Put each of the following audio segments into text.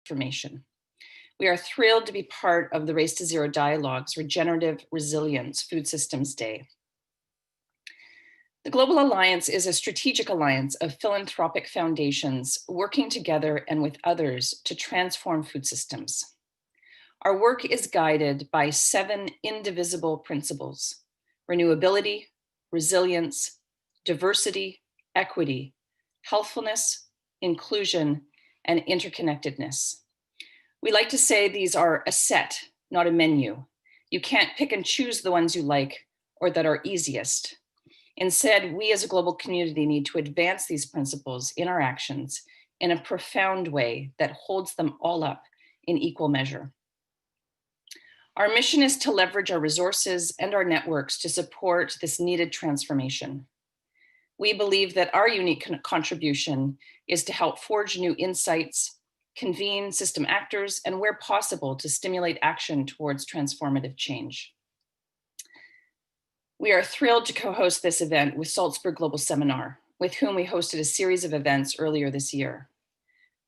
transformation. We are thrilled to be part of the Race to Zero Dialogue's Regenerative Resilience Food Systems Day. The Global Alliance is a strategic alliance of philanthropic foundations working together and with others to transform food systems. Our work is guided by 7 indivisible principles: renewability, resilience, diversity, equity, healthfulness, inclusion, and interconnectedness. We like to say these are a set, not a menu. You can't pick and choose the ones you like or that are easiest. Instead, we as a global community need to advance these principles in our actions in a profound way that holds them all up in equal measure. Our mission is to leverage our resources and our networks to support this needed transformation. We believe that our unique contribution is to help forge new insights, convene system actors, and where possible, to stimulate action towards transformative change. We are thrilled to co-host this event with Salzburg Global Seminar, with whom we hosted a series of events earlier this year.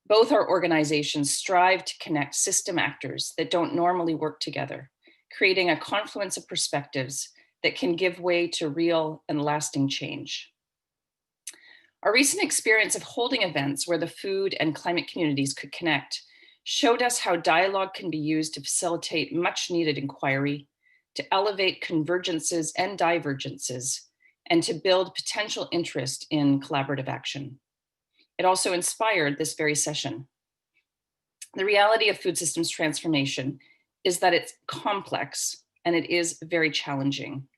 Both our organizations strive to connect system actors that don't normally work together, creating a confluence of perspectives that can give way to real and lasting change. Our recent experience of holding events where the food and climate communities could connect showed us how dialogue can be used to facilitate much needed inquiry, to elevate convergences and divergences, and to build potential interest in collaborative action. It also inspired this very session. The reality of food systems transformation is that it's complex and it is very challenging,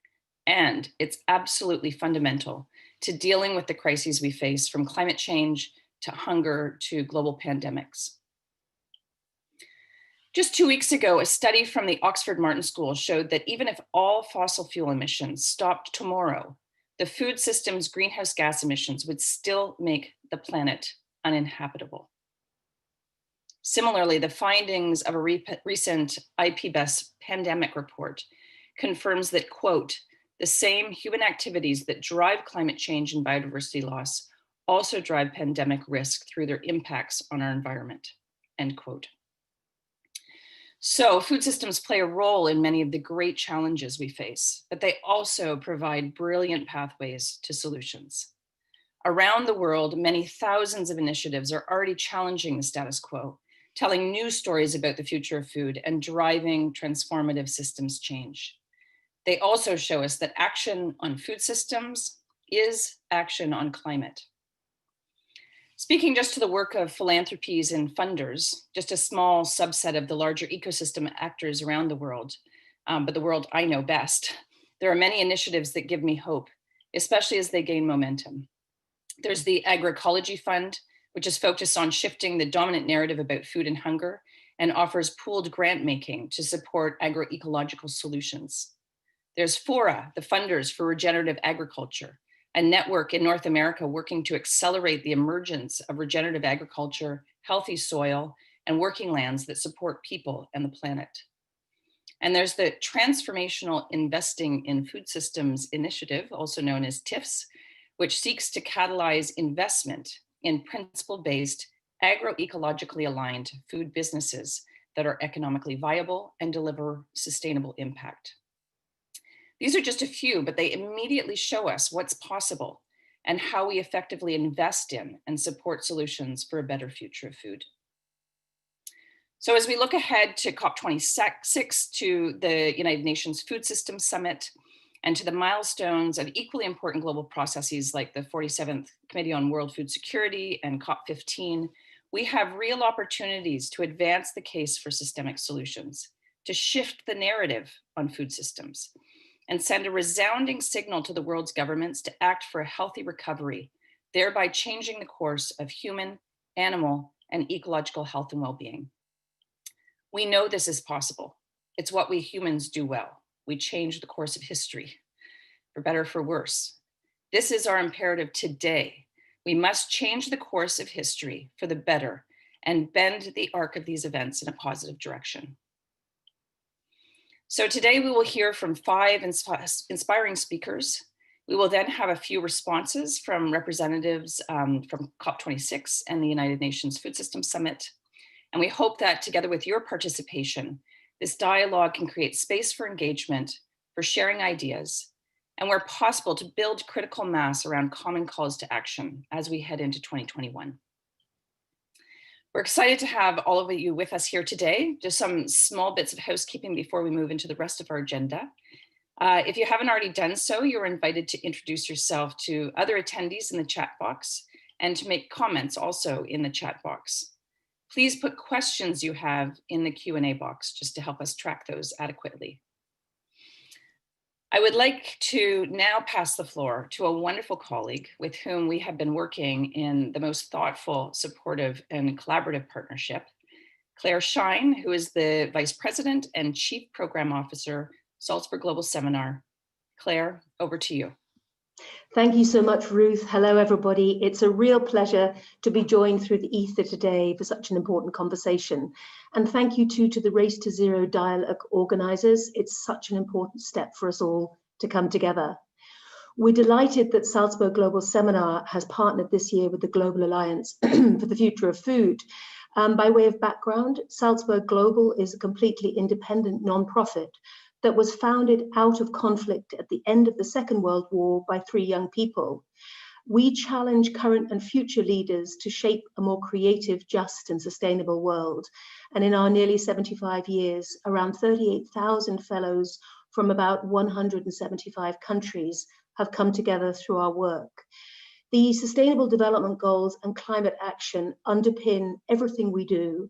and it's absolutely fundamental to dealing with the crises we face, from climate change to hunger to global pandemics. Just 2 weeks ago, a study from the Oxford Martin School showed that even if all fossil fuel emissions stopped tomorrow, the food system's greenhouse gas emissions would still make the planet uninhabitable. Similarly, the findings of a recent IPBES pandemic report confirms that, quote, the same human activities that drive climate change and biodiversity loss also drive pandemic risk through their impacts on our environment, end quote. So food systems play a role in many of the great challenges we face, but they also provide brilliant pathways to solutions. Around the world, many thousands of initiatives are already challenging the status quo, telling new stories about the future of food and driving transformative systems change. They also show us that action on food systems is action on climate. Speaking just to the work of philanthropies and funders, just a small subset of the larger ecosystem actors around the world, but the world I know best, there are many initiatives that give me hope, especially as they gain momentum. There's the Agroecology Fund, which is focused on shifting the dominant narrative about food and hunger and offers pooled grant making to support agroecological solutions. There's FORA, the Funders for Regenerative Agriculture, a network in North America working to accelerate the emergence of regenerative agriculture, healthy soil, and working lands that support people and the planet. And there's the Transformational Investing in Food Systems Initiative, also known as TIFS, which seeks to catalyze investment in principle-based, agroecologically aligned food businesses that are economically viable and deliver sustainable impact. These are just a few, but they immediately show us what's possible and how we effectively invest in and support solutions for a better future of food. So as we look ahead to COP26, to the United Nations Food Systems Summit, and to the milestones of equally important global processes like the 47th Committee on World Food Security and COP15, we have real opportunities to advance the case for systemic solutions, to shift the narrative on food systems, and send a resounding signal to the world's governments to act for a healthy recovery, thereby changing the course of human, animal, and ecological health and well-being. We know this is possible. It's what we humans do well. We change the course of history, for better or for worse. This is our imperative today. We must change the course of history for the better and bend the arc of these events in a positive direction. So today we will hear from 5 inspiring speakers. We will then have a few responses from representatives from COP26 and the United Nations Food Systems Summit. And we hope that together with your participation, this dialogue can create space for engagement, for sharing ideas, and where possible to build critical mass around common calls to action as we head into 2021. We're excited to have all of you with us here today. Just some small bits of housekeeping before we move into the rest of our agenda. If you haven't already done so, you're invited to introduce yourself to other attendees in the chat box and to make comments also in the chat box. Please put questions you have in the Q&A box just to help us track those adequately. I would like to now pass the floor to a wonderful colleague with whom we have been working in the most thoughtful, supportive, and collaborative partnership, Claire Shine, who is the Vice President and Chief Program Officer, Salzburg Global Seminar. Claire, over to you. Thank you so much, Ruth. Hello, everybody. It's a real pleasure to be joined through the ether today for such an important conversation. And thank you too to the Race to Zero dialogue organizers. It's such an important step for us all to come together. We're delighted that Salzburg Global Seminar has partnered this year with the Global Alliance for the Future of Food. By way of background, Salzburg Global is a completely independent nonprofit that was founded out of conflict at the end of the Second World War by 3 young people. We challenge current and future leaders to shape a more creative, just and sustainable world. And in our nearly 75 years, around 38,000 fellows from about 175 countries have come together through our work. The Sustainable Development Goals and climate action underpin everything we do.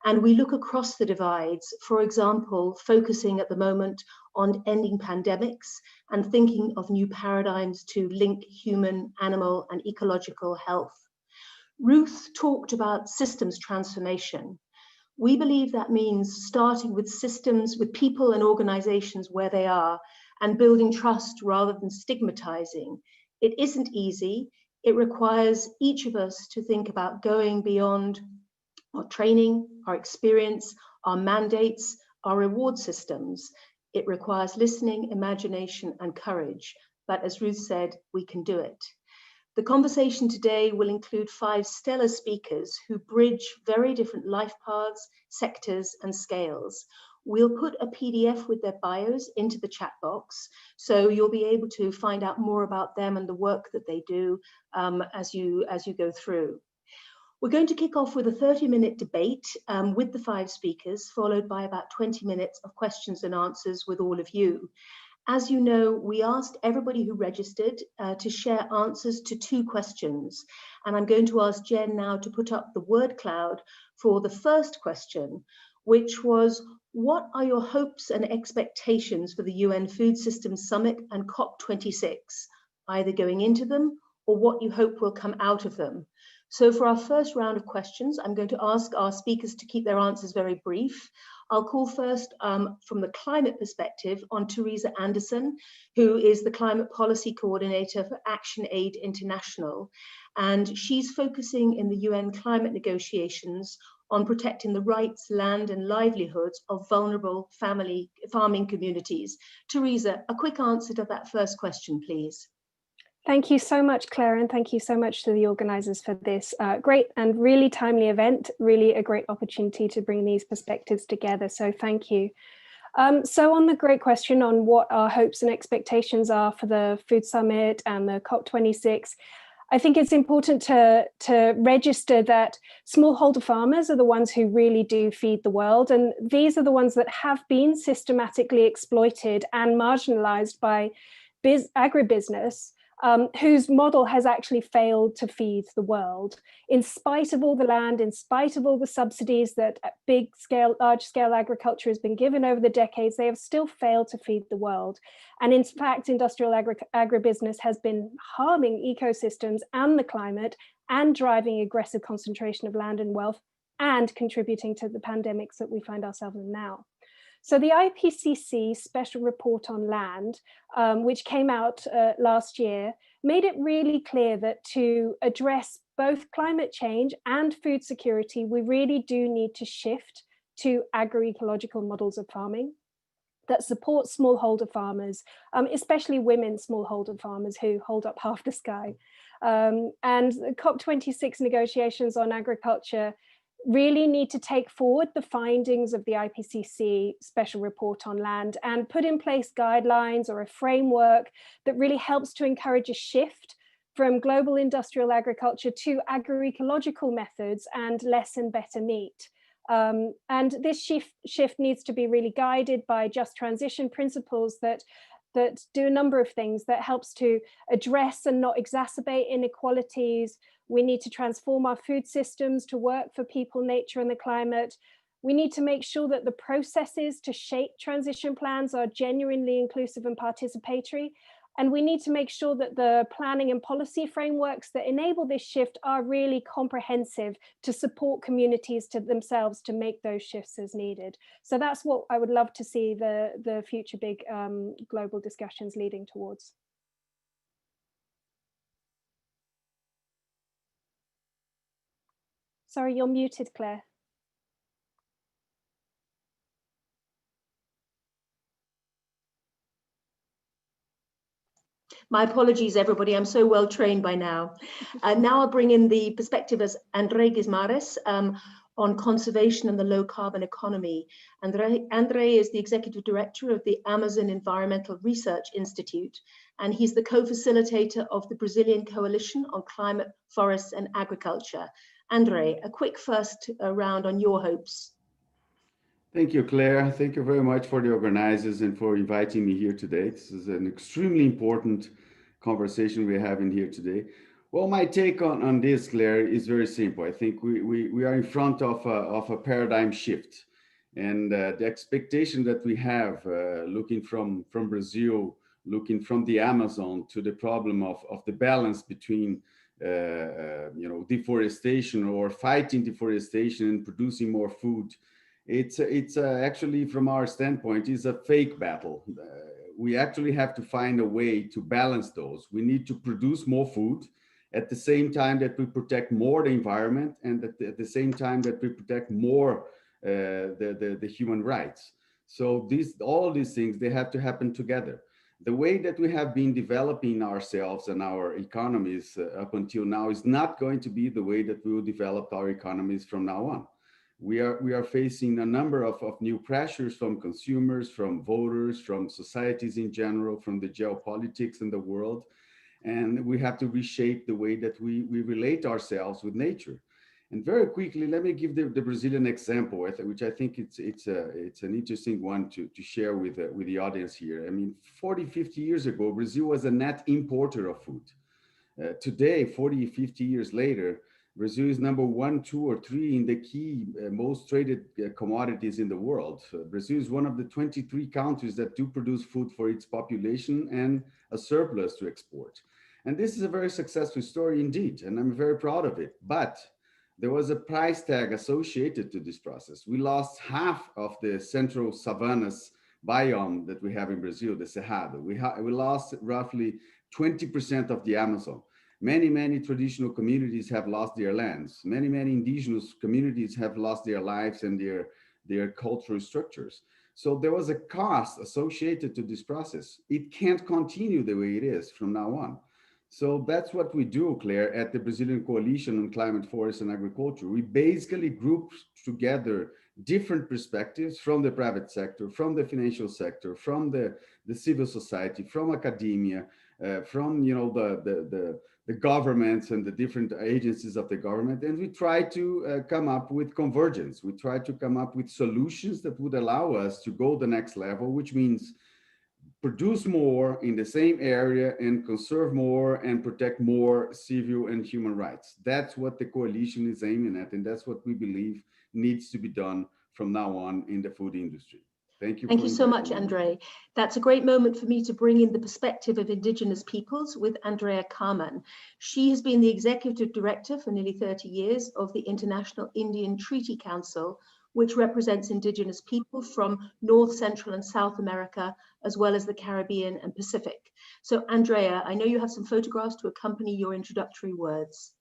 And we look across the divides, for example, focusing at the moment on ending pandemics and thinking of new paradigms to link human, animal, and ecological health. Ruth talked about systems transformation. We believe that means starting with systems, with people and organizations where they are, and building trust rather than stigmatizing. It isn't easy. It requires each of us to think about going beyond our training, our experience, our mandates, our reward systems. It requires listening, imagination, and courage. But as Ruth said, we can do it. The conversation today will include 5 stellar speakers who bridge very different life paths, sectors, and scales. We'll put a PDF with their bios into the chat box, so you'll be able to find out more about them and the work that they do as you go through. We're going to kick off with a 30-minute debate with the 5 speakers, followed by about 20 minutes of questions and answers with all of you. As you know, we asked everybody who registered to share answers to 2 questions. And I'm going to ask Jen now to put up the word cloud for the first question, which was, what are your hopes and expectations for the UN Food Systems Summit and COP26, either going into them or what you hope will come out of them? So for our first round of questions, I'm going to ask our speakers to keep their answers very brief. I'll call first from the climate perspective on Teresa Anderson, who is the Climate Policy Coordinator for Action Aid International. And she's focusing in the UN climate negotiations on protecting the rights, land and livelihoods of vulnerable farming communities. Teresa, a quick answer to that first question, please. Thank you so much, Claire, and thank you so much to the organisers for this great and really timely event, really a great opportunity to bring these perspectives together, so thank you. So on the great question on what our hopes and expectations are for the Food Summit and the COP26, I think it's important to register that smallholder farmers are the ones who really do feed the world, and these are the ones that have been systematically exploited and marginalised by agribusiness, whose model has actually failed to feed the world. In spite of all the land, in spite of all the subsidies that large-scale agriculture has been given over the decades, they have still failed to feed the world. And in fact, industrial agribusiness has been harming ecosystems and the climate and driving aggressive concentration of land and wealth and contributing to the pandemics that we find ourselves in now. So the IPCC Special Report on Land, which came out last year, made it really clear that to address both climate change and food security, we really do need to shift to agroecological models of farming that support smallholder farmers, especially women smallholder farmers who hold up half the sky. And the COP26 negotiations on agriculture really need to take forward the findings of the IPCC special report on land and put in place guidelines or a framework that really helps to encourage a shift from global industrial agriculture to agroecological methods and less and better meat. And this shift needs to be really guided by just transition principles that do a number of things that helps to address and not exacerbate inequalities. We need to transform our food systems to work for people, nature, and the climate. We need to make sure that the processes to shape transition plans are genuinely inclusive and participatory. And we need to make sure that the planning and policy frameworks that enable this shift are really comprehensive to support communities to themselves to make those shifts as needed. So that's what I would love to see the future big global discussions leading towards. Sorry, you're muted, Claire. My apologies, everybody. I'm so well trained by now. Now I'll bring in the perspective as André Guimarães on conservation and the low carbon economy. André is the executive director of the Amazon Environmental Research Institute, and he's the co-facilitator of the Brazilian Coalition on Climate, Forests and Agriculture. André, a quick first round on your hopes. Thank you, Claire. Thank you very much for the organizers and for inviting me here today. This is an extremely important conversation we're having here today. Well, my take on this, Claire, is very simple. I think we are in front of a paradigm shift. And the expectation that we have looking from Brazil, looking from the Amazon to the problem of the balance between deforestation or fighting deforestation and producing more food. It's actually, from our standpoint, is a fake battle. We actually have to find a way to balance those. We need to produce more food at the same time that we protect more the environment, and at the same time that we protect more the human rights. So all these things, they have to happen together. The way that we have been developing ourselves and our economies up until now is not going to be the way that we will develop our economies from now on. We are facing a number of new pressures from consumers, from voters, from societies in general, from the geopolitics in the world. And we have to reshape the way that we relate ourselves with nature. And very quickly, let me give the Brazilian example, which I think it's an interesting one to share with the audience here. I mean, 40, 50 years ago, Brazil was a net importer of food. Today, 40, 50 years later, Brazil is number 1, 2, or 3 in the key most traded commodities in the world. Brazil is one of the 23 countries that do produce food for its population and a surplus to export. And this is a very successful story indeed, and I'm very proud of it. But there was a price tag associated to this process. We lost half of the central savannas biome that we have in Brazil, the Cerrado. We lost roughly 20% of the Amazon. Many traditional communities have lost their lands. Many indigenous communities have lost their lives and their cultural structures. So there was a cost associated to this process. It can't continue the way it is from now on. So that's what we do, Claire, at the Brazilian Coalition on Climate, Forests and Agriculture. We basically group together different perspectives from the private sector, from the financial sector, from the civil society, from academia, from the governments and the different agencies of the government, and we try to come up with convergence. We try to come up with solutions that would allow us to go the next level, which means produce more in the same area and conserve more and protect more civil and human rights. That's what the coalition is aiming at, and that's what we believe needs to be done from now on in the food industry. Thank you. Thank you so much, André. That's a great moment for me to bring in the perspective of Indigenous peoples with Andrea Carman. She has been the executive director for nearly 30 years of the International Indian Treaty Council, which represents Indigenous people from North, Central and South America, as well as the Caribbean and Pacific. So Andrea, I know you have some photographs to accompany your introductory words.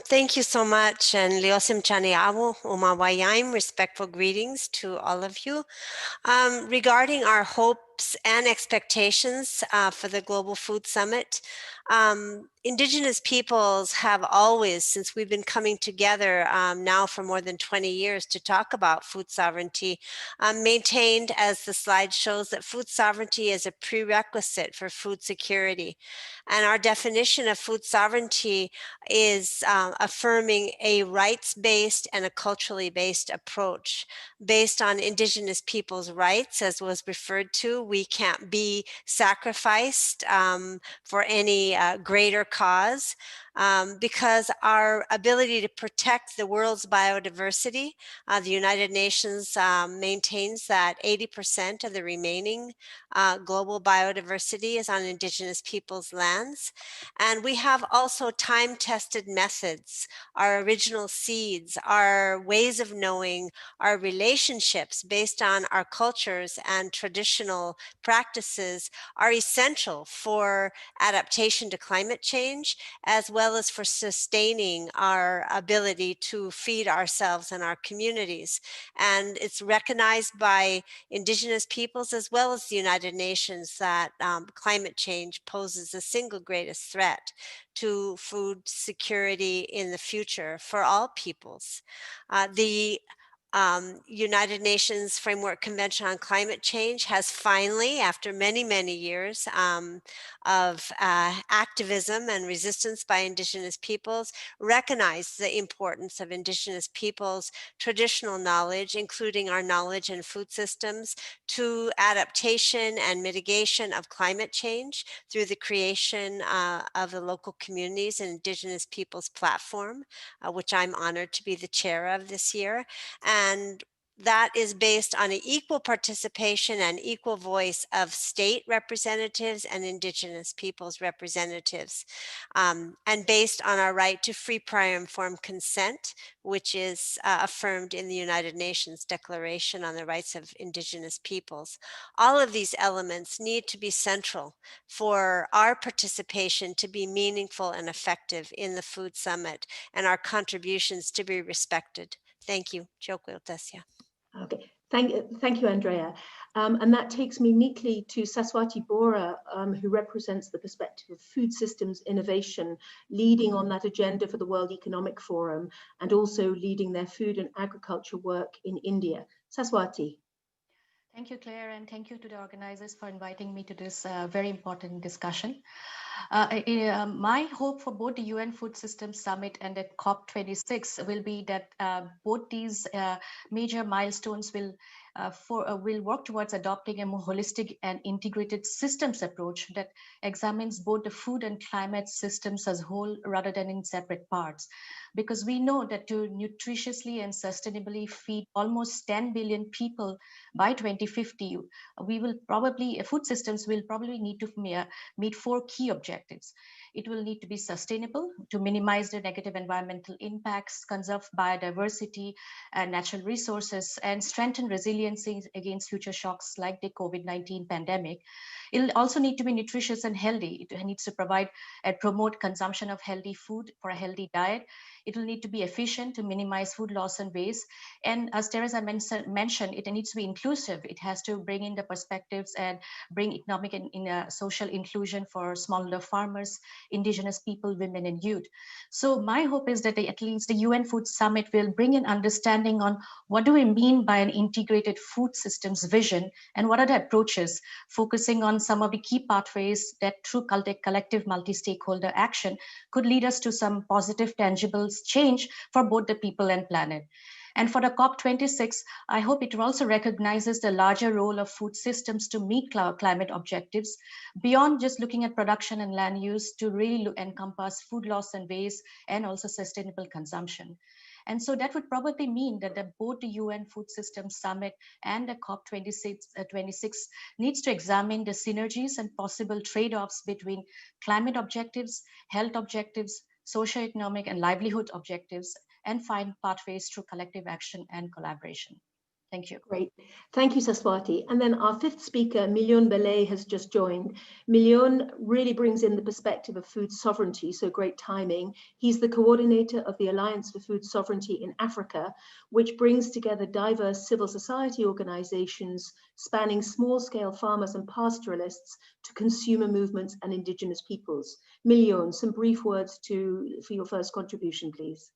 Thank you so much, and Leosim Chaniawo, Umawayaim, respectful greetings to all of you. Regarding our hope hopes and expectations for the Global Food Summit. Indigenous peoples have always, since we've been coming together now for more than 20 years to talk about food sovereignty, maintained, as the slide shows, that food sovereignty is a prerequisite for food security. And our definition of food sovereignty is affirming a rights-based and a culturally based approach based on Indigenous peoples' rights, as was referred to. We can't be sacrificed for any greater cause, because our ability to protect the world's biodiversity, the United Nations maintains that 80% of the remaining global biodiversity is on Indigenous peoples' lands. And we have also time-tested methods, our original seeds, our ways of knowing, our relationships based on our cultures and traditional practices are essential for adaptation to climate change, as well as for sustaining our ability to feed ourselves and our communities. And it's recognized by Indigenous peoples as well as the United Nations that climate change poses the single greatest threat to food security in the future for all peoples. The United Nations Framework Convention on Climate Change has finally, after many, many years of activism and resistance by Indigenous peoples, recognized the importance of Indigenous peoples' traditional knowledge, including our knowledge in food systems, to adaptation and mitigation of climate change through the creation of the local communities and Indigenous peoples platform, which I'm honored to be the chair of this year. And that is based on an equal participation and equal voice of state representatives and Indigenous peoples representatives, and based on our right to free, prior, informed consent, which is affirmed in the United Nations Declaration on the Rights of Indigenous Peoples. All of these elements need to be central for our participation to be meaningful and effective in the Food Summit, and our contributions to be respected. Thank you. Okay, thank you, Andrea. And that takes me neatly to Saswati Bora, who represents the perspective of food systems innovation, leading on that agenda for the World Economic Forum, and also leading their food and agriculture work in India. Saswati. Thank you, Claire, and thank you to the organizers for inviting me to this very important discussion. My hope for both the UN Food Systems Summit and at COP26 will be that both these major milestones will work towards adopting a more holistic and integrated systems approach that examines both the food and climate systems as a whole rather than in separate parts. Because we know that to nutritiously and sustainably feed almost 10 billion people by 2050, food systems will probably need to meet 4 key objectives. It will need to be sustainable to minimize the negative environmental impacts, conserve biodiversity and natural resources, and strengthen resiliency against future shocks like the COVID-19 pandemic. It'll also need to be nutritious and healthy. It needs to provide and promote consumption of healthy food for a healthy diet. It will need to be efficient to minimize food loss and waste. And as Teresa mentioned, it needs to be inclusive. It has to bring in the perspectives and bring economic and social inclusion for smallholder farmers, Indigenous people, women, and youth. So my hope is that at least the UN Food Summit will bring an understanding on what do we mean by an integrated food systems vision and what are the approaches, focusing on some of the key pathways that through collective multi-stakeholder action could lead us to some positive, tangible change for both the people and planet. And for the COP26, I hope it also recognizes the larger role of food systems to meet climate objectives, beyond just looking at production and land use, to really encompass food loss and waste and also sustainable consumption. And so that would probably mean that both the UN Food Systems Summit and the COP26 needs to examine the synergies and possible trade-offs between climate objectives, health objectives, socioeconomic and livelihood objectives, and find pathways through collective action and collaboration. Thank you. Great. Thank you, Saswati. And then our fifth speaker, Milyon Belay, has just joined. Milyon really brings in the perspective of food sovereignty, so great timing. He's the coordinator of the Alliance for Food Sovereignty in Africa, which brings together diverse civil society organizations spanning small-scale farmers and pastoralists to consumer movements and indigenous peoples. Milyon, some brief words for your first contribution, please.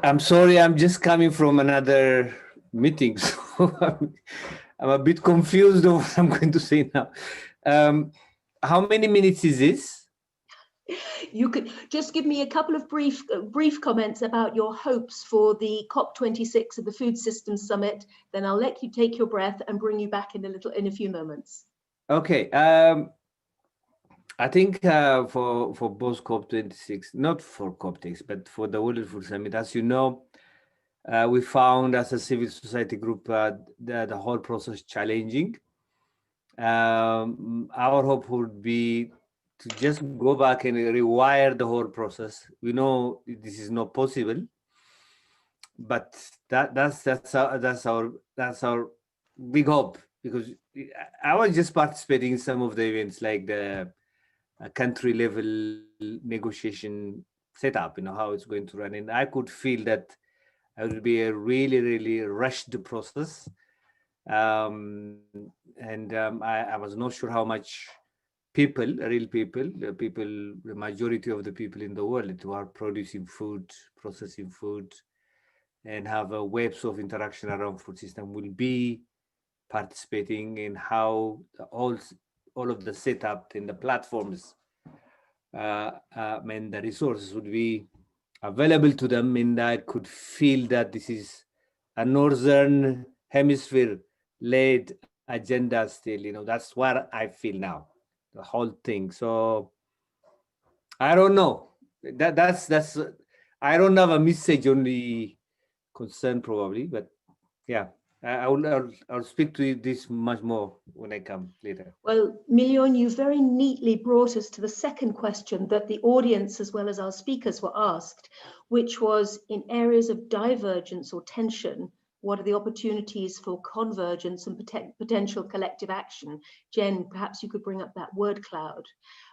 I'm sorry, I'm just coming from another meeting, so I'm a bit confused of what I'm going to say now. How many minutes is this? You could just give me a couple of brief comments about your hopes for the COP26 of the Food Systems Summit. Then I'll let you take your breath and bring you back in a few moments. Okay. I think for both COP26, not for COP26, but for the World Food Summit, as you know, we found as a civil society group the whole process challenging. Our hope would be to just go back and rewire the whole process. We know this is not possible, but that's our big hope, because I was just participating in some of the events, like the country level negotiation setup, how it's going to run, and I could feel that it would be a really rushed process, and I was not sure how much the majority of the people in the world who are producing food, processing food, and have webs of interaction around food system will be participating in how all of the setup and the platforms and the resources would be available to them. And I could feel that this is a Northern Hemisphere led agenda still, that's what I feel now, the whole thing. So I don't know, that's I don't have a message, only concern probably, but yeah, I'll speak to this much more when I come later. Well, Milyon, you very neatly brought us to the second question that the audience as well as our speakers were asked, which was, in areas of divergence or tension, what are the opportunities for convergence and potential collective action? Jen, perhaps you could bring up that word cloud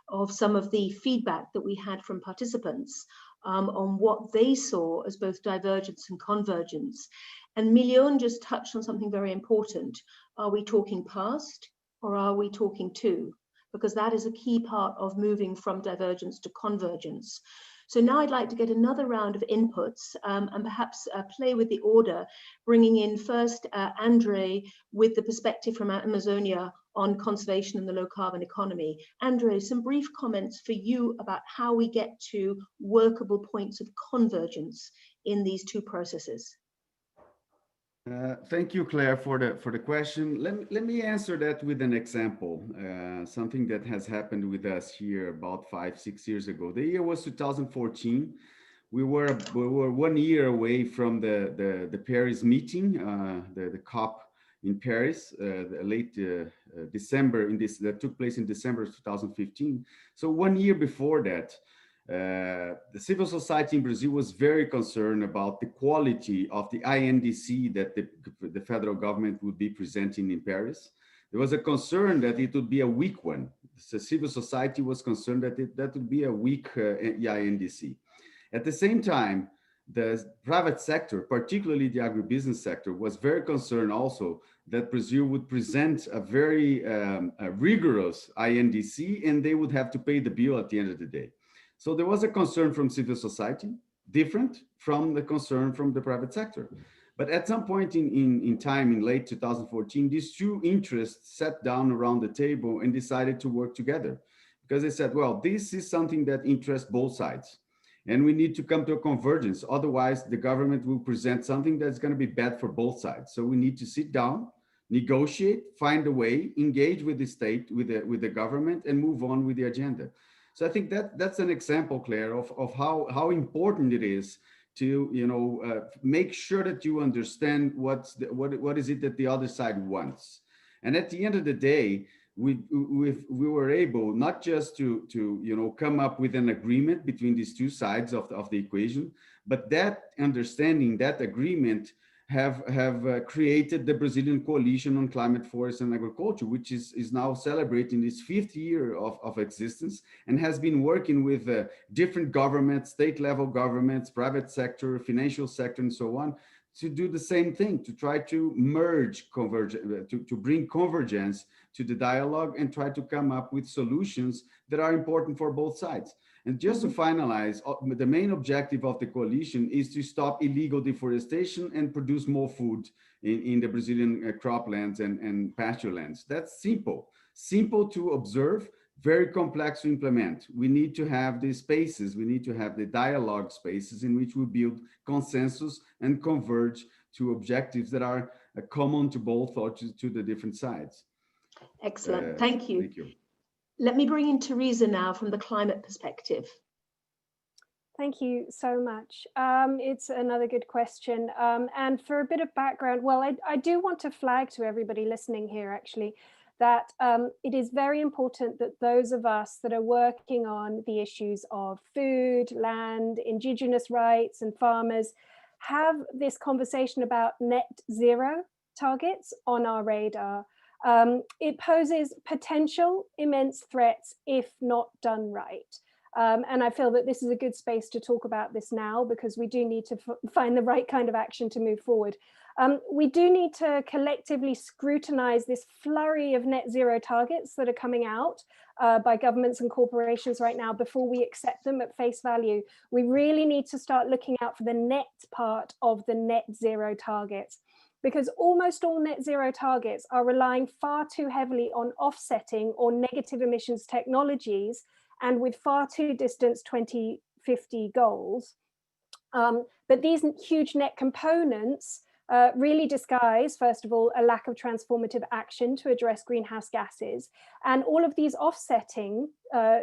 of some of the feedback that we had from participants on what they saw as both divergence and convergence. And Milyon just touched on something very important. Are we talking past or are we talking to? Because that is a key part of moving from divergence to convergence. So now I'd like to get another round of inputs and perhaps play with the order, bringing in first Andre with the perspective from Amazonia on conservation and the low carbon economy. Andre, some brief comments for you about how we get to workable points of convergence in these two processes. Thank you, Claire, for the question. Let me answer that with an example, something that has happened with us here about 5-6 years ago. The year was 2014. We were 1 year away from the Paris meeting, the COP in Paris, late December that took place in December 2015. So 1 year before that, the civil society in Brazil was very concerned about the quality of the INDC that the federal government would be presenting in Paris. There was a concern that it would be a weak one. The civil society was concerned that would be a weak INDC. At the same time, the private sector, particularly the agribusiness sector, was very concerned also that Brazil would present a very rigorous INDC, and they would have to pay the bill at the end of the day. So there was a concern from civil society, different from the concern from the private sector. But at some point in time, in late 2014, these two interests sat down around the table and decided to work together, because they said, well, this is something that interests both sides, and we need to come to a convergence. Otherwise, the government will present something that's going to be bad for both sides. So we need to sit down, negotiate, find a way, engage with the state, with the government, and move on with the agenda. So I think that's an example, Claire, of how important it is to make sure that you understand what is it that the other side wants. And at the end of the day, we were able not just to come up with an agreement between these two sides of the equation, but that understanding, that agreement have created the Brazilian Coalition on Climate, Forest and Agriculture, which is now celebrating its 5th year of existence, and has been working with different governments, state level governments, private sector, financial sector, and so on, to do the same thing, to try to merge to bring convergence to the dialogue and try to come up with solutions that are important for both sides. And just to finalize, the main objective of the coalition is to stop illegal deforestation and produce more food in the Brazilian croplands and pasture lands. That's simple to observe, very complex to implement. We need to have the spaces, we need to have the dialogue spaces in which we build consensus and converge to objectives that are common to both or to the different sides. Excellent, thank you. Thank you. Let me bring in Teresa now from the climate perspective. Thank you so much. It's another good question. And for a bit of background, well, I do want to flag to everybody listening here, actually, that it is very important that those of us that are working on the issues of food, land, indigenous rights and farmers have this conversation about net zero targets on our radar. It poses potential immense threats if not done right. And I feel that this is a good space to talk about this now, because we do need to find the right kind of action to move forward. We do need to collectively scrutinize this flurry of net zero targets that are coming out by governments and corporations right now before we accept them at face value. We really need to start looking out for the net part of the net zero targets, because almost all net zero targets are relying far too heavily on offsetting or negative emissions technologies, and with far too distant 2050 goals. But these huge net components really disguise, first of all, a lack of transformative action to address greenhouse gases. And all of these offsetting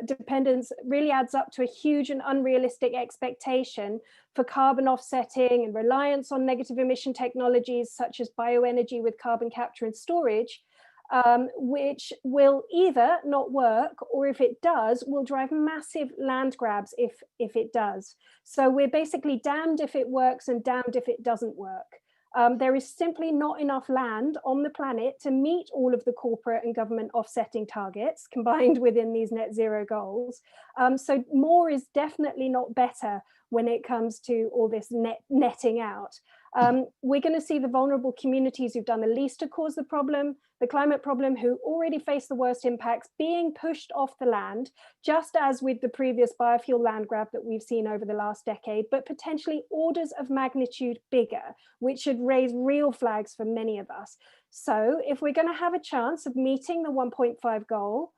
dependence really adds up to a huge and unrealistic expectation for carbon offsetting and reliance on negative emission technologies such as bioenergy with carbon capture and storage, which will either not work, or if it does, will drive massive land grabs if it does. So we're basically damned if it works and damned if it doesn't work. There is simply not enough land on the planet to meet all of the corporate and government offsetting targets combined within these net zero goals. So more is definitely not better when it comes to all this netting out. We're going to see the vulnerable communities who've done the least to cause the problem, the climate problem, who already face the worst impacts, being pushed off the land, just as with the previous biofuel land grab that we've seen over the last decade, but potentially orders of magnitude bigger, which should raise real flags for many of us. So if we're going to have a chance of meeting the 1.5 goal,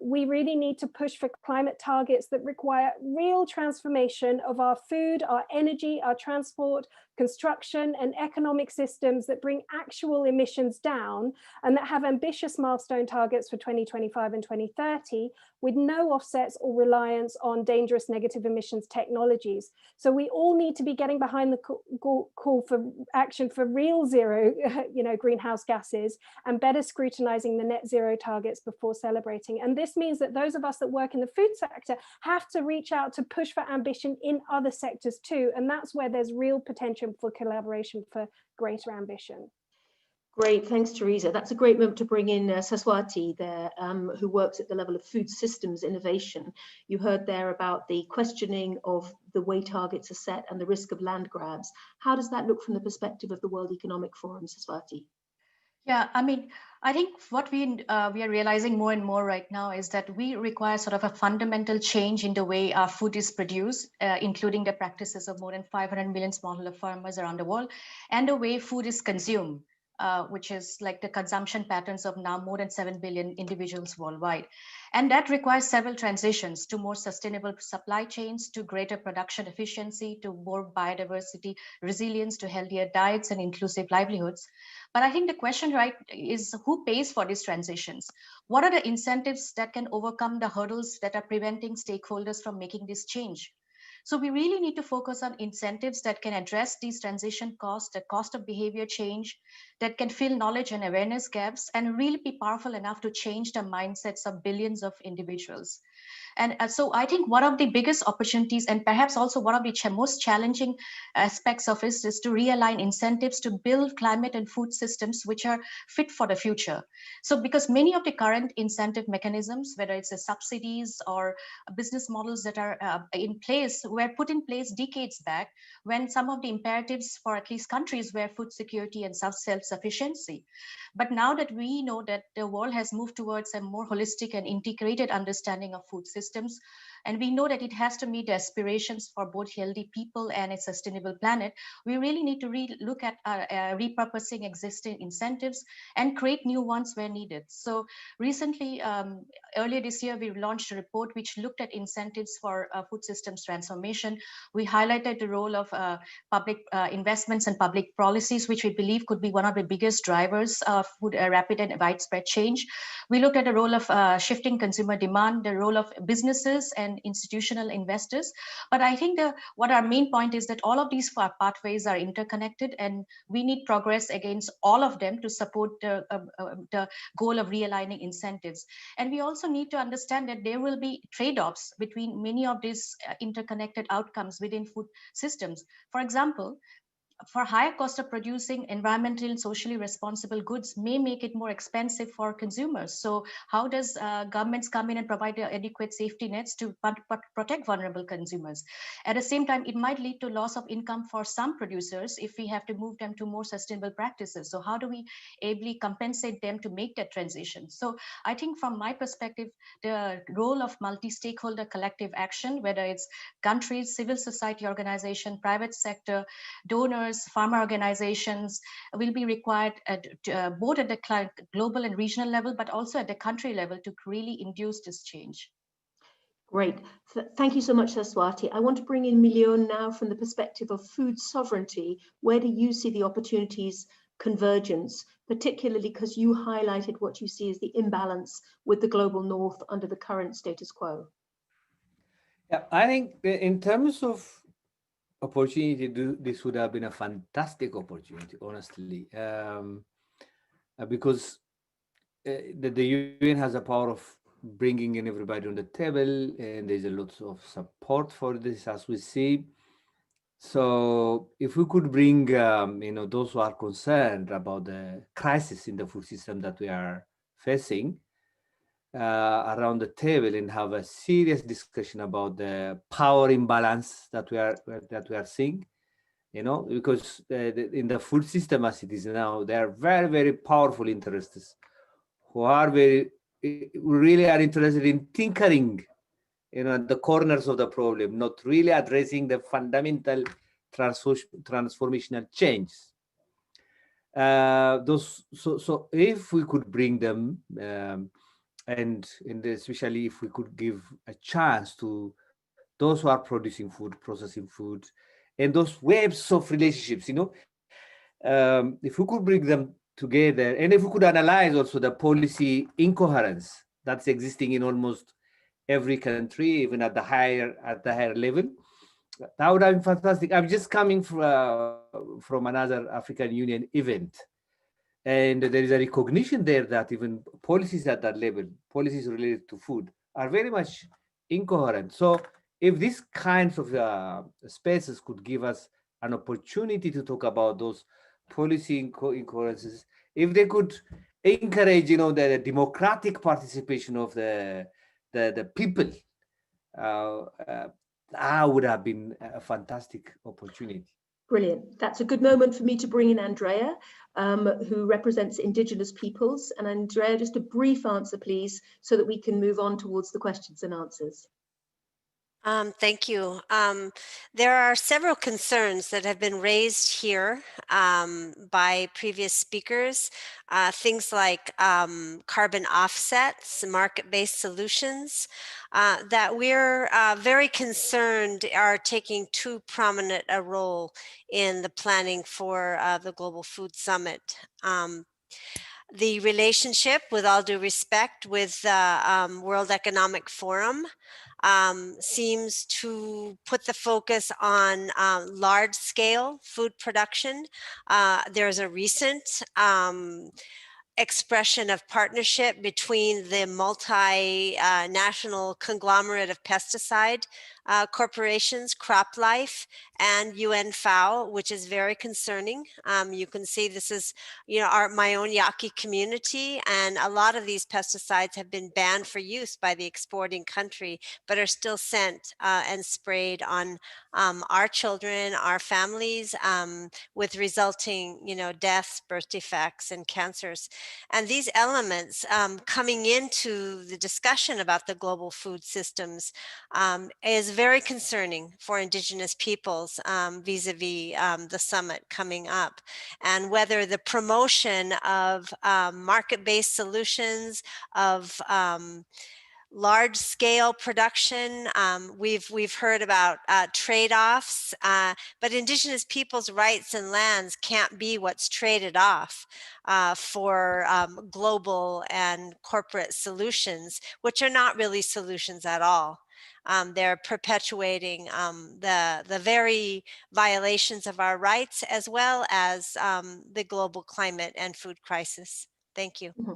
we really need to push for climate targets that require real transformation of our food, our energy, our transport, construction and economic systems that bring actual emissions down and that have ambitious milestone targets for 2025 and 2030 with no offsets or reliance on dangerous negative emissions technologies. So we all need to be getting behind the call for action for real zero, greenhouse gases, and better scrutinizing the net zero targets before celebrating. And this means that those of us that work in the food sector have to reach out to push for ambition in other sectors too. And that's where there's real potential for collaboration for greater ambition. Great, thanks, Teresa. That's a great moment to bring in Saswati there, who works at the level of food systems innovation. You heard there about the questioning of the way targets are set and the risk of land grabs. How does that look from the perspective of the World Economic Forum, Saswati? Yeah, I think what we are realizing more and more right now is that we require sort of a fundamental change in the way our food is produced, including the practices of more than 500 million smallholder farmers around the world, and the way food is consumed, which is like the consumption patterns of now more than 7 billion individuals worldwide. And that requires several transitions to more sustainable supply chains, to greater production efficiency, to more biodiversity resilience, to healthier diets and inclusive livelihoods. But I think the question, right, is who pays for these transitions? What are the incentives that can overcome the hurdles that are preventing stakeholders from making this change? So we really need to focus on incentives that can address these transition costs, the cost of behavior change, that can fill knowledge and awareness gaps and really be powerful enough to change the mindsets of billions of individuals. And so I think one of the biggest opportunities, and perhaps also one of the most challenging aspects of it, is to realign incentives to build climate and food systems which are fit for the future. So because many of the current incentive mechanisms, whether it's the subsidies or business models that are in place, were put in place decades back when some of the imperatives for at least countries were food security and self-sufficiency. But now that we know that the world has moved towards a more holistic and integrated understanding of food systems, and we know that it has to meet the aspirations for both healthy people and a sustainable planet, we really need to look at repurposing existing incentives and create new ones where needed. So recently, earlier this year, we launched a report which looked at incentives for food systems transformation. We highlighted the role of public investments and public policies, which we believe could be one of the biggest drivers of food rapid and widespread change. We looked at the role of shifting consumer demand, the role of businesses and institutional investors. But I think what our main point is that all of these pathways are interconnected, and we need progress against all of them to support the goal of realigning incentives. And we also need to understand that there will be trade-offs between many of these interconnected outcomes within food systems. For example, for higher cost of producing environmentally and socially responsible goods may make it more expensive for consumers. So how does governments come in and provide adequate safety nets to protect vulnerable consumers? At the same time, it might lead to loss of income for some producers if we have to move them to more sustainable practices. So how do we ably compensate them to make that transition? So I think from my perspective, the role of multi-stakeholder collective action, whether it's countries, civil society organization, private sector, donors, farmer organizations, will be required both at the global and regional level, but also at the country level to really induce this change. Great. Thank you so much, Saraswati. I want to bring in Milion now from the perspective of food sovereignty. Where do you see the opportunities, convergence, particularly because you highlighted what you see as the imbalance with the global north under the current status quo? Yeah, I think in terms of opportunity, this would have been a fantastic opportunity, honestly, because the UN has a power of bringing in everybody on the table, and there's a lot of support for this, as we see. So if we could bring, those who are concerned about the crisis in the food system that we are facing around the table and have a serious discussion about the power imbalance that we are seeing, because in the food system as it is now, there are very, very powerful interests who are really are interested in tinkering, the corners of the problem, not really addressing the fundamental transformational change. So if we could bring them, and especially if we could give a chance to those who are producing food, processing food, and those webs of relationships, if we could bring them together, and if we could analyze also the policy incoherence that's existing in almost every country, even at the higher level, that would have been fantastic. I'm just coming from another African Union event, and there is a recognition there that even policies at that level, policies related to food, are very much incoherent. So if these kinds of spaces could give us an opportunity to talk about those policy incoherences, if they could encourage, the democratic participation of the people, that would have been a fantastic opportunity. Brilliant. That's a good moment for me to bring in Andrea, who represents Indigenous peoples. And Andrea, just a brief answer, please, so that we can move on towards the questions and answers. Thank you. There are several concerns that have been raised here by previous speakers, things like carbon offsets, market-based solutions, that we're very concerned are taking too prominent a role in the planning for the Global Food Summit. The relationship, with all due respect, with the World Economic Forum seems to put the focus on large-scale food production. There's a recent expression of partnership between the multinational conglomerate of pesticide corporations, CropLife, and UNFCCC, which is very concerning. You can see this is, my own Yaqui community, and a lot of these pesticides have been banned for use by the exporting country, but are still sent and sprayed on our children, our families, with resulting, deaths, birth defects, and cancers. And these elements coming into the discussion about the global food systems is very concerning for Indigenous peoples vis-a-vis the summit coming up, and whether the promotion of market-based solutions, of large-scale production. We've heard about trade-offs, but Indigenous peoples' rights and lands can't be what's traded off for global and corporate solutions, which are not really solutions at all. They're perpetuating the very violations of our rights, as well as the global climate and food crisis. Thank you. Mm-hmm.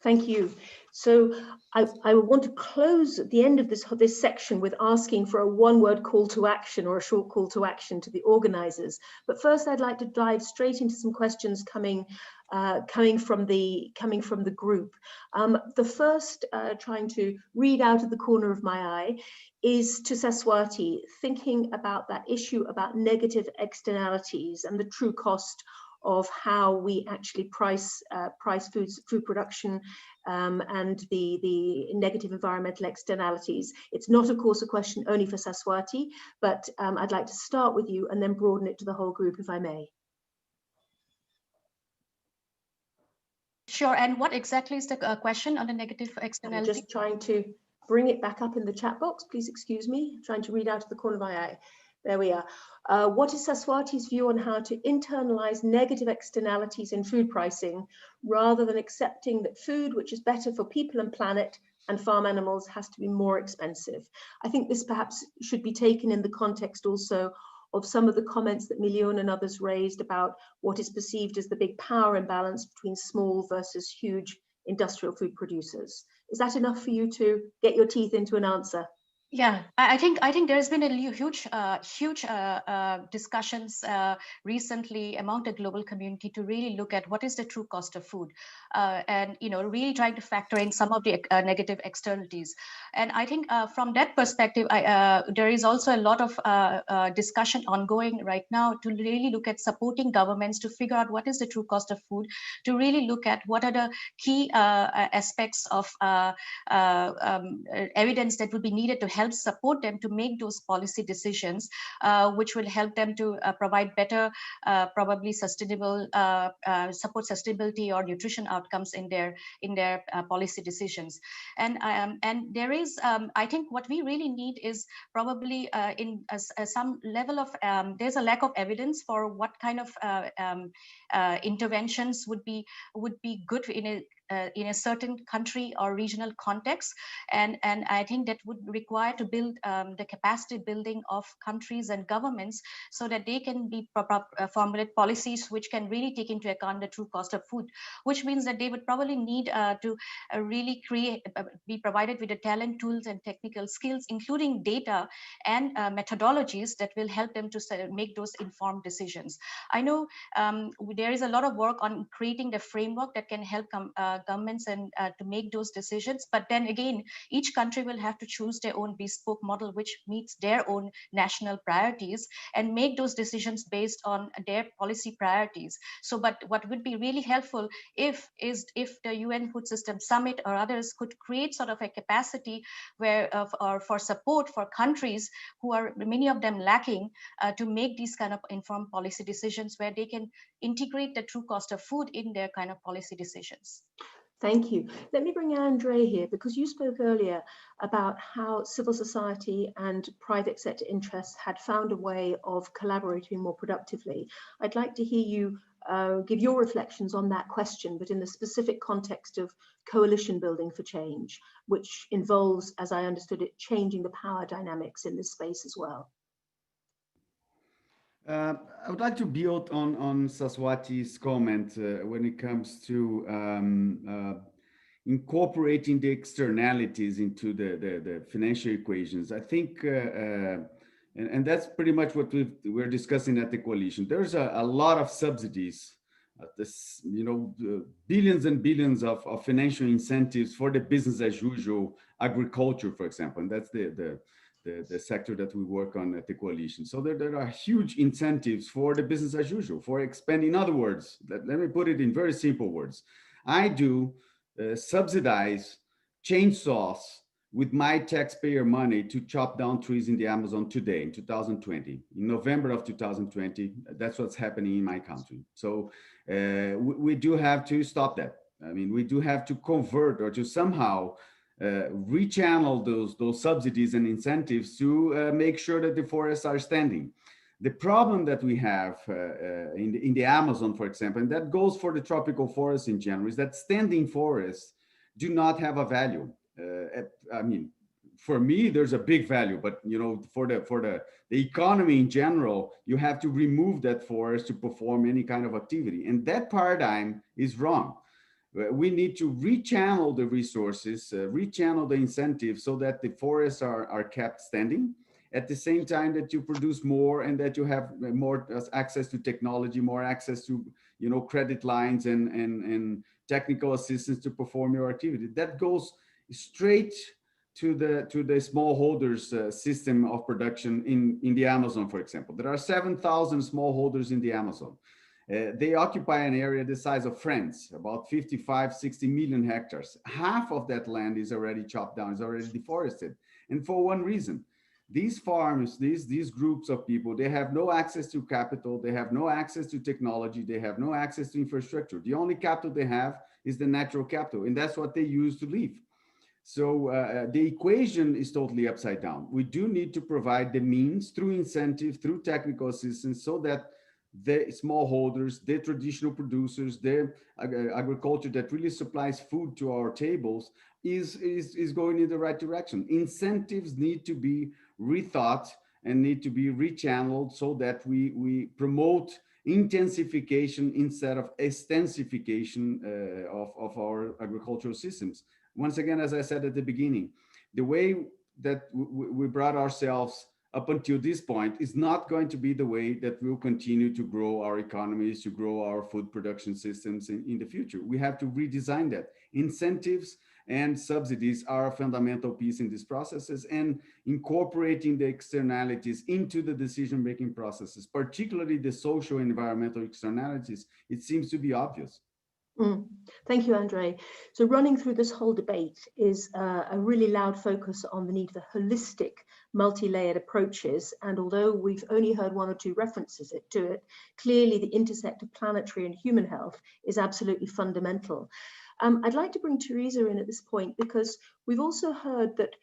Thank you. So I want to close at the end of this section with asking for a one-word call to action, or a short call to action to the organizers. But first, I'd like to dive straight into some questions coming from the group. The first, trying to read out of the corner of my eye, is to Saswati, thinking about that issue about negative externalities and the true cost of how we actually price food production and the negative environmental externalities. It's not, of course, a question only for Saswati, but I'd like to start with you and then broaden it to the whole group, if I may. Sure. And what exactly is the question on the negative externality? I'm just trying to bring it back up in the chat box. Please excuse me. I'm trying to read out of the corner of my eye. There we are. What is Saswati's view on how to internalize negative externalities in food pricing, rather than accepting that food which is better for people and planet and farm animals has to be more expensive? I think this perhaps should be taken in the context also of some of the comments that Milion and others raised about what is perceived as the big power imbalance between small versus huge industrial food producers. Is that enough for you to get your teeth into an answer? Yeah, I think there's been a huge discussions recently among the global community to really look at what is the true cost of food, and really trying to factor in some of the negative externalities. And I think from that perspective, there is also a lot of discussion ongoing right now to really look at supporting governments to figure out what is the true cost of food, to really look at what are the key aspects of evidence that will be needed to help support them to make those policy decisions, which will help them to provide better, probably sustainable, support sustainability or nutrition outcomes in their policy decisions. And there is, I think, what we really need is probably in some level of there's a lack of evidence for what kind of interventions would be good in a certain country or regional context, and I think that would require to build the capacity building of countries and governments so that they can formulate policies which can really take into account the true cost of food, which means that they would probably need to really be provided with the talent, tools, and technical skills, including data and methodologies that will help them to make those informed decisions. I know there is a lot of work on creating the framework that can help governments and to make those decisions, but then again, each country will have to choose their own bespoke model which meets their own national priorities and make those decisions based on their policy priorities. So, but what would be really helpful if the UN Food System Summit or others could create sort of a capacity where or for support for countries who are, many of them, lacking to make these kind of informed policy decisions where they can integrate the true cost of food in their kind of policy decisions. Thank you. Let me bring Andre here, because you spoke earlier about how civil society and private sector interests had found a way of collaborating more productively. I'd like to hear you give your reflections on that question, but in the specific context of coalition building for change, which involves, as I understood it, changing the power dynamics in this space as well. I would like to build on Saswati's comment when it comes to incorporating the externalities into the financial equations. I think, and that's pretty much what we're discussing at the coalition. There's a lot of subsidies, billions and billions of financial incentives for the business as usual agriculture, for example, and that's the sector that we work on at the coalition. So there are huge incentives for the business as usual, for expanding. In other words, let me put it in very simple words. I do subsidize chainsaws with my taxpayer money to chop down trees in the Amazon today, in 2020. In November of 2020, that's what's happening in my country. So we do have to stop that. I mean, we do have to convert or to somehow rechannel those subsidies and incentives to make sure that the forests are standing. The problem that we have in the Amazon, for example, and that goes for the tropical forests in general, is that standing forests do not have a value. I mean, for me, there's a big value, but for the economy in general, you have to remove that forest to perform any kind of activity, and that paradigm is wrong. We need to rechannel the resources, rechannel the incentives so that the forests are kept standing at the same time that you produce more and that you have more access to technology, more access to credit lines and technical assistance to perform your activity. That goes straight to the smallholders system of production in the Amazon, for example. There are 7,000 smallholders in the Amazon. They occupy an area the size of France, about 55, 60 million hectares. Half of that land is already chopped down, is already deforested. And for one reason, these farms, these groups of people, they have no access to capital, they have no access to technology, they have no access to infrastructure. The only capital they have is the natural capital, and that's what they use to live. So the equation is totally upside down. We do need to provide the means through incentive, through technical assistance, so that the smallholders, the traditional producers, the agriculture that really supplies food to our tables is going in the right direction. Incentives need to be rethought and need to be rechanneled so that we promote intensification instead of extensification of our agricultural systems. Once again, as I said at the beginning, the way that we brought ourselves up until this point is not going to be the way that we'll continue to grow our economies, to grow our food production systems in the future. We have to redesign that. Incentives and subsidies are a fundamental piece in these processes, and incorporating the externalities into the decision-making processes, particularly the social and environmental externalities, it seems to be obvious. Thank you, Andre. So running through this whole debate is a really loud focus on the need for holistic, multi-layered approaches. And although we've only heard one or two references to it, clearly the intersect of planetary and human health is absolutely fundamental. I'd like to bring Teresa in at this point, because we've also heard that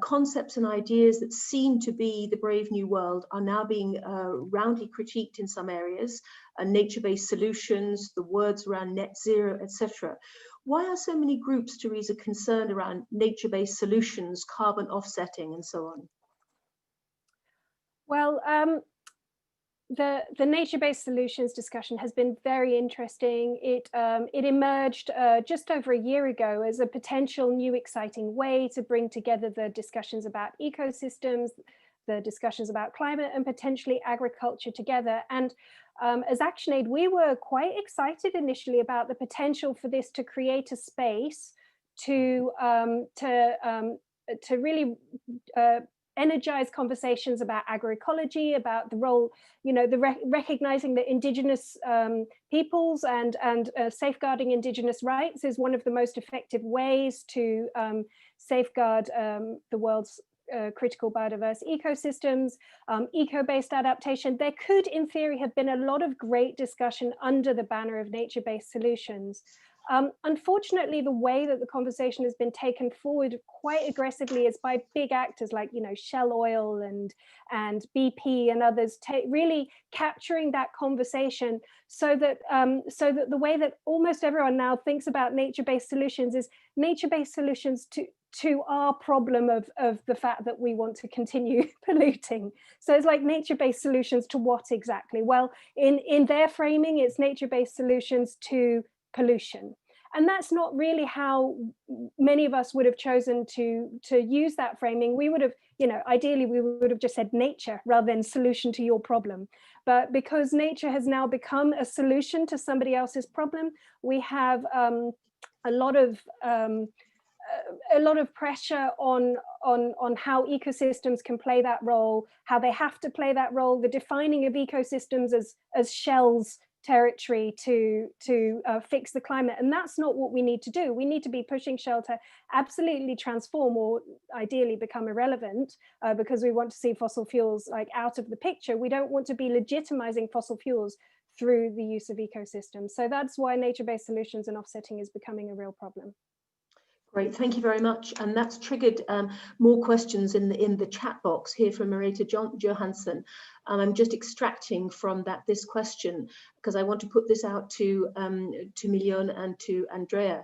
concepts and ideas that seem to be the brave new world are now being roundly critiqued in some areas, nature-based solutions, the words around net zero, etc. Why are so many groups, Teresa, concerned around nature-based solutions, carbon offsetting, and so on? Well, the nature-based solutions discussion has been very interesting. It emerged just over a year ago as a potential new exciting way to bring together the discussions about ecosystems, the discussions about climate, and potentially agriculture together. And as ActionAid, we were quite excited initially about the potential for this to create a space to really energize conversations about agroecology, about the role, recognizing that Indigenous peoples and safeguarding Indigenous rights is one of the most effective ways to safeguard the world's critical biodiverse ecosystems, eco-based adaptation. There could, in theory, have been a lot of great discussion under the banner of nature-based solutions. Unfortunately, the way that the conversation has been taken forward quite aggressively is by big actors like, you know, Shell Oil and BP and others, really capturing that conversation so that the way that almost everyone now thinks about nature-based solutions is nature-based solutions to our problem of the fact that we want to continue polluting. So it's like nature-based solutions to what exactly? Well, in their framing, it's nature-based solutions to pollution. And that's not really how many of us would have chosen to use that framing. We would have, you know, ideally we would have just said nature rather than solution to your problem. But because nature has now become a solution to somebody else's problem, we have a lot of pressure on how ecosystems can play that role, how they have to play that role, the defining of ecosystems as Shell's territory to fix the climate. And that's not what we need to do. We need to be pushing Shell to absolutely transform, or ideally become irrelevant, because we want to see fossil fuels like out of the picture. We don't want to be legitimizing fossil fuels through the use of ecosystems. So that's why nature-based solutions and offsetting is becoming a real problem. Great, thank you very much. And that's triggered more questions in the chat box here from Marita Johansson. I'm just extracting from this question because I want to put this out to Milion and to Andrea.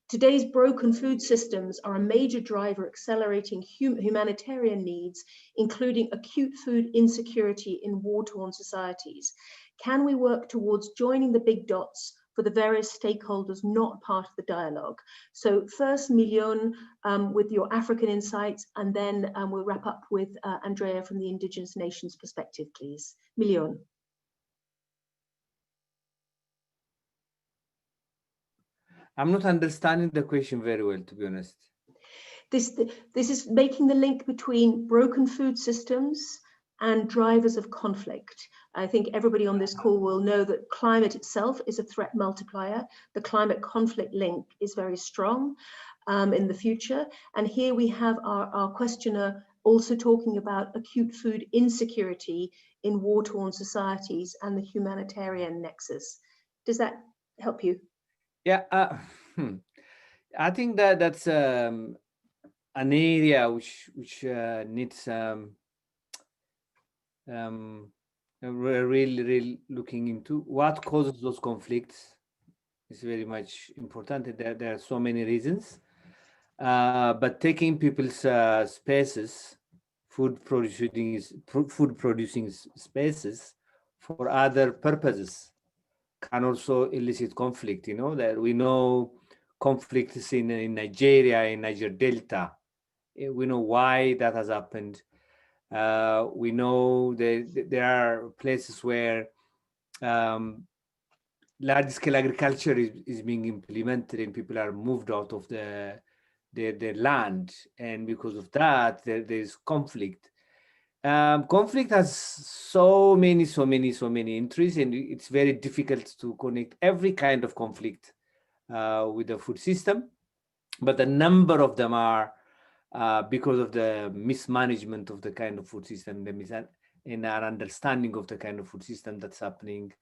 Today's broken food systems are a major driver accelerating humanitarian needs, including acute food insecurity in war-torn societies. Can we work towards joining the big dots for the various stakeholders not part of the dialogue? So first, Milion, with your African insights, and then we'll wrap up with Andrea from the Indigenous Nations perspective, please. Milion. I'm not understanding the question very well, to be honest. This is making the link between broken food systems and drivers of conflict. I think everybody on this call will know that climate itself is a threat multiplier. The climate conflict link is very strong in the future. And here we have our questioner also talking about acute food insecurity in war-torn societies and the humanitarian nexus. Does that help you? Yeah, I think that's an area which needs we're really looking into what causes those conflicts. Is very much important. There are so many reasons, but taking people's spaces, food producing spaces for other purposes can also elicit conflict. You know that we know conflicts in Nigeria, in Niger Delta. We know why that has happened. We know that there are places where large-scale agriculture is being implemented and people are moved out of their land, and because of that, there's conflict. Conflict has so many entries, and it's very difficult to connect every kind of conflict with the food system. But a number of them are because of the mismanagement of the kind of food system, and our understanding of the kind of food system that's happening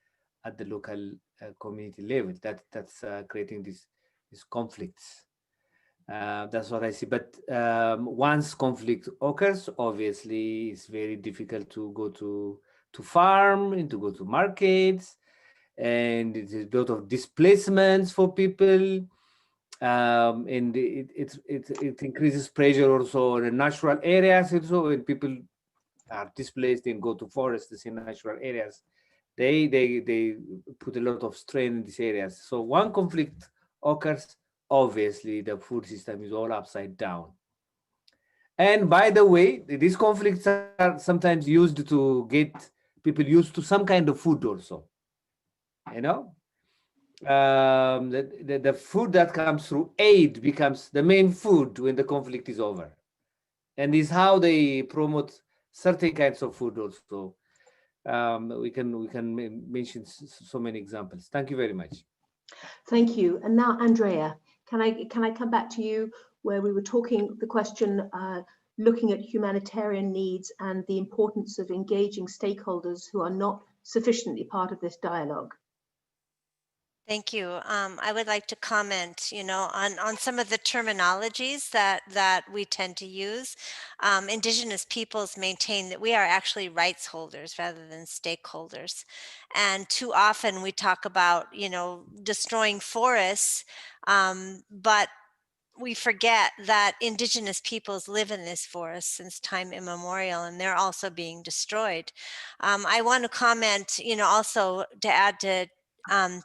at the local community level. That's creating these conflicts. That's what I see. But once conflict occurs, obviously it's very difficult to go to farm and to go to markets, and it's a lot of displacements for people, and it increases pressure also on the natural areas. Also, when people are displaced and go to forests in natural areas, they put a lot of strain in these areas. So one conflict occurs, obviously the food system is all upside down. And by the way, these conflicts are sometimes used to get people used to some kind of food also. You know, the food that comes through aid becomes the main food when the conflict is over, and is how they promote certain kinds of food also. We can mention so many examples. Thank you very much. Thank you. And now, Andrea, can I come back to you, where we were talking the question looking at humanitarian needs and the importance of engaging stakeholders who are not sufficiently part of this dialogue. Thank you. I would like to comment, on some of the terminologies that we tend to use. Indigenous peoples maintain that we are actually rights holders rather than stakeholders. And too often we talk about, destroying forests, but we forget that indigenous peoples live in this forest since time immemorial, and they're also being destroyed. I want to comment, also to add to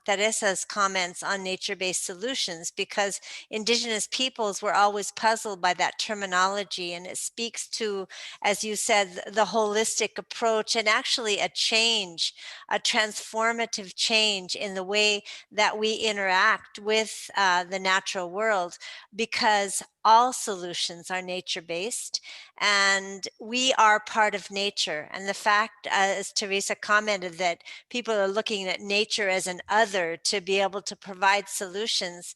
Teresa's comments on nature-based solutions, because indigenous peoples were always puzzled by that terminology, and it speaks to, as you said, the holistic approach and actually a change, a transformative change in the way that we interact with the natural world, because all solutions are nature-based and we are part of nature. And the fact, as Teresa commented, that people are looking at nature as an other to be able to provide solutions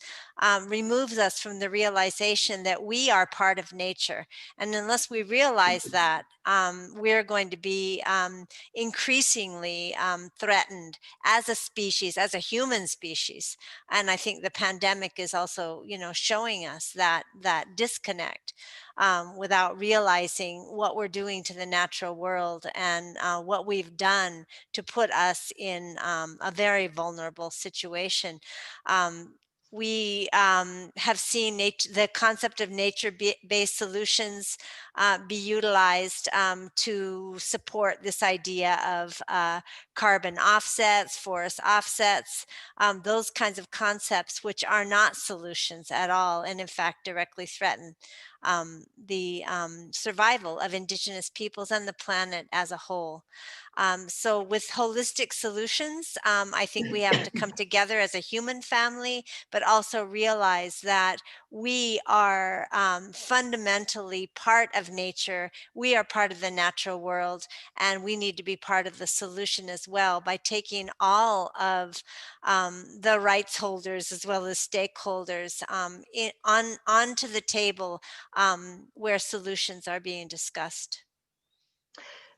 removes us from the realization that we are part of nature. And unless we realize that, we're going to be increasingly threatened as a species, as a human species. And I think the pandemic is also, showing us that disconnect without realizing what we're doing to the natural world and what we've done to put us in a very vulnerable situation. We have seen the concept of nature-based solutions be utilized to support this idea of carbon offsets, forest offsets, those kinds of concepts, which are not solutions at all, and in fact directly threaten the survival of indigenous peoples and the planet as a whole. So with holistic solutions, I think we have to come together as a human family, but also realize that we are fundamentally part of nature. We are part of the natural world, and we need to be part of the solution as well by taking all of the rights holders as well as stakeholders onto the table where solutions are being discussed.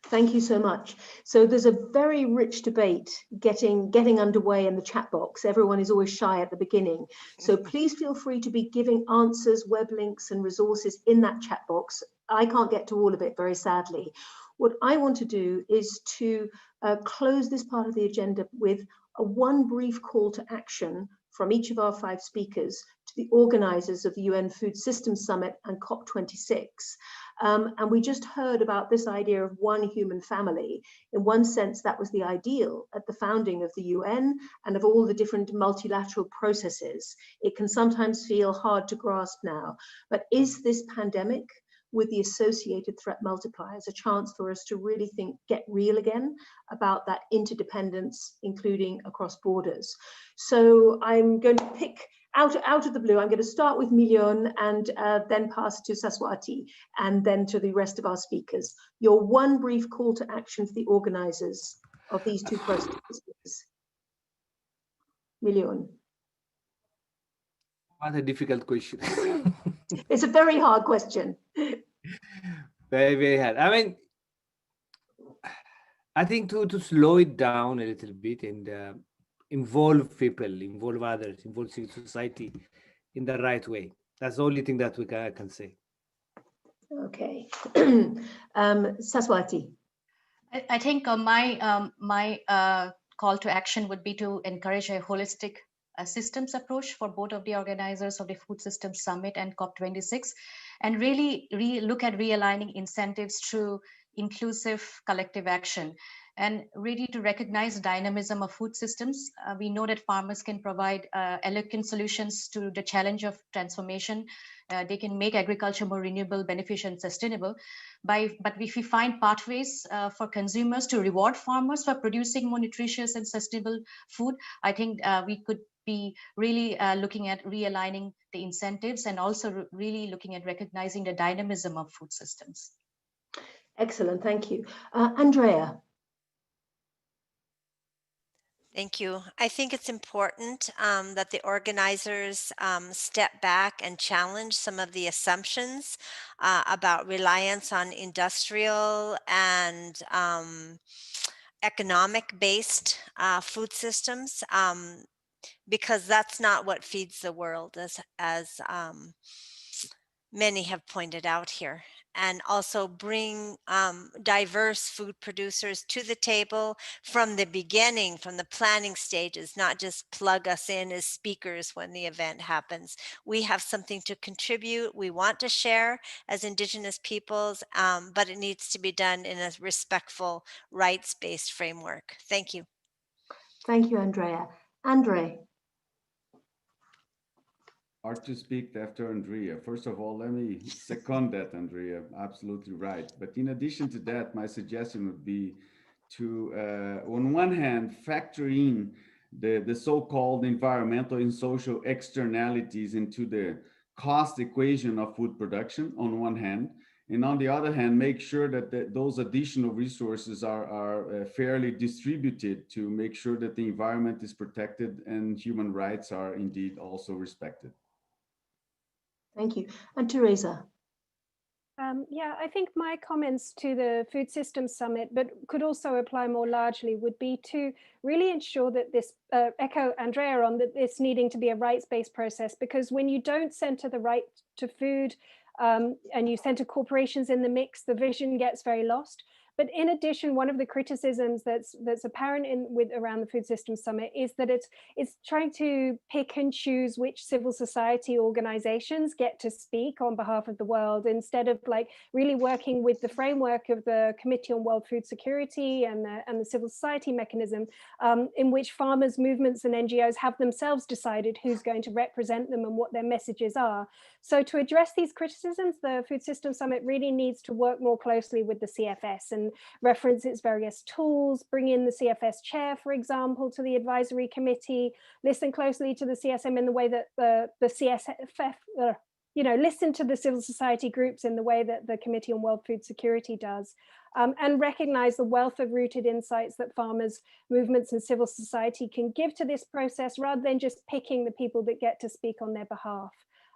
Thank you so much. So there's a very rich debate getting underway in the chat box. Everyone is always shy at the beginning. So please feel free to be giving answers, web links and resources in that chat box. I can't get to all of it, very sadly. What I want to do is to close this part of the agenda with one brief call to action from each of our 5 speakers to the organizers of the UN Food Systems Summit and COP26. And we just heard about this idea of one human family. In one sense, that was the ideal at the founding of the UN and of all the different multilateral processes. It can sometimes feel hard to grasp now, but is this pandemic with the associated threat multipliers a chance for us to really get real again about that interdependence, including across borders? So I'm going to pick out of the blue, I'm going to start with Milion and then pass to Saswati and then to the rest of our speakers. Your one brief call to action for the organizers of these 2 processes. Milion. What a difficult question. It's a very hard question. Very, very hard. I mean, I think to slow it down a little bit and involve people, involve others, involve civil society in the right way. That's the only thing that I can say. Okay. Saswati. I think my call to action would be to encourage a holistic systems approach for both of the organizers of the Food Systems Summit and COP26, and really look at realigning incentives through inclusive collective action, and really to recognize dynamism of food systems. We know that farmers can provide eloquent solutions to the challenge of transformation. They can make agriculture more renewable, beneficial, and sustainable. But if we find pathways for consumers to reward farmers for producing more nutritious and sustainable food, I think we could be really looking at realigning the incentives and also really looking at recognizing the dynamism of food systems. Excellent, thank you. Andrea. Thank you. I think it's important that the organizers step back and challenge some of the assumptions about reliance on industrial and economic-based food systems. because that's not what feeds the world, as many have pointed out here. And also bring diverse food producers to the table from the beginning, from the planning stages, not just plug us in as speakers when the event happens. We have something to contribute. We want to share as Indigenous peoples, but it needs to be done in a respectful, rights-based framework. Thank you. Thank you, Andrea. Andre. Hard to speak after Andrea. First of all, let me second that, Andrea. Absolutely right. But in addition to that, my suggestion would be to, on one hand, factor in the so-called environmental and social externalities into the cost equation of food production on one hand, and on the other hand, make sure that those additional resources are fairly distributed to make sure that the environment is protected and human rights are indeed also respected. Thank you. And Teresa. Yeah, I think my comments to the Food Systems Summit, but could also apply more largely, would be to really ensure that this, echo Andrea on that this needing to be a rights-based process, because when you don't center the right to food and you center corporations in the mix, the vision gets very lost. But in addition, one of the criticisms that's apparent around the Food Systems Summit is that it's trying to pick and choose which civil society organizations get to speak on behalf of the world, instead of like really working with the framework of the Committee on World Food Security and the civil society mechanism, in which farmers, movements, and NGOs have themselves decided who's going to represent them and what their messages are. So to address these criticisms, the Food Systems Summit really needs to work more closely with the CFS and reference its various tools, bring in the CFS chair, for example, to the advisory committee, listen closely to the CSM in the way that the CSFF, listen to the civil society groups in the way that the Committee on World Food Security does, and recognize the wealth of rooted insights that farmers, movements, and civil society can give to this process, rather than just picking the people that get to speak on their behalf.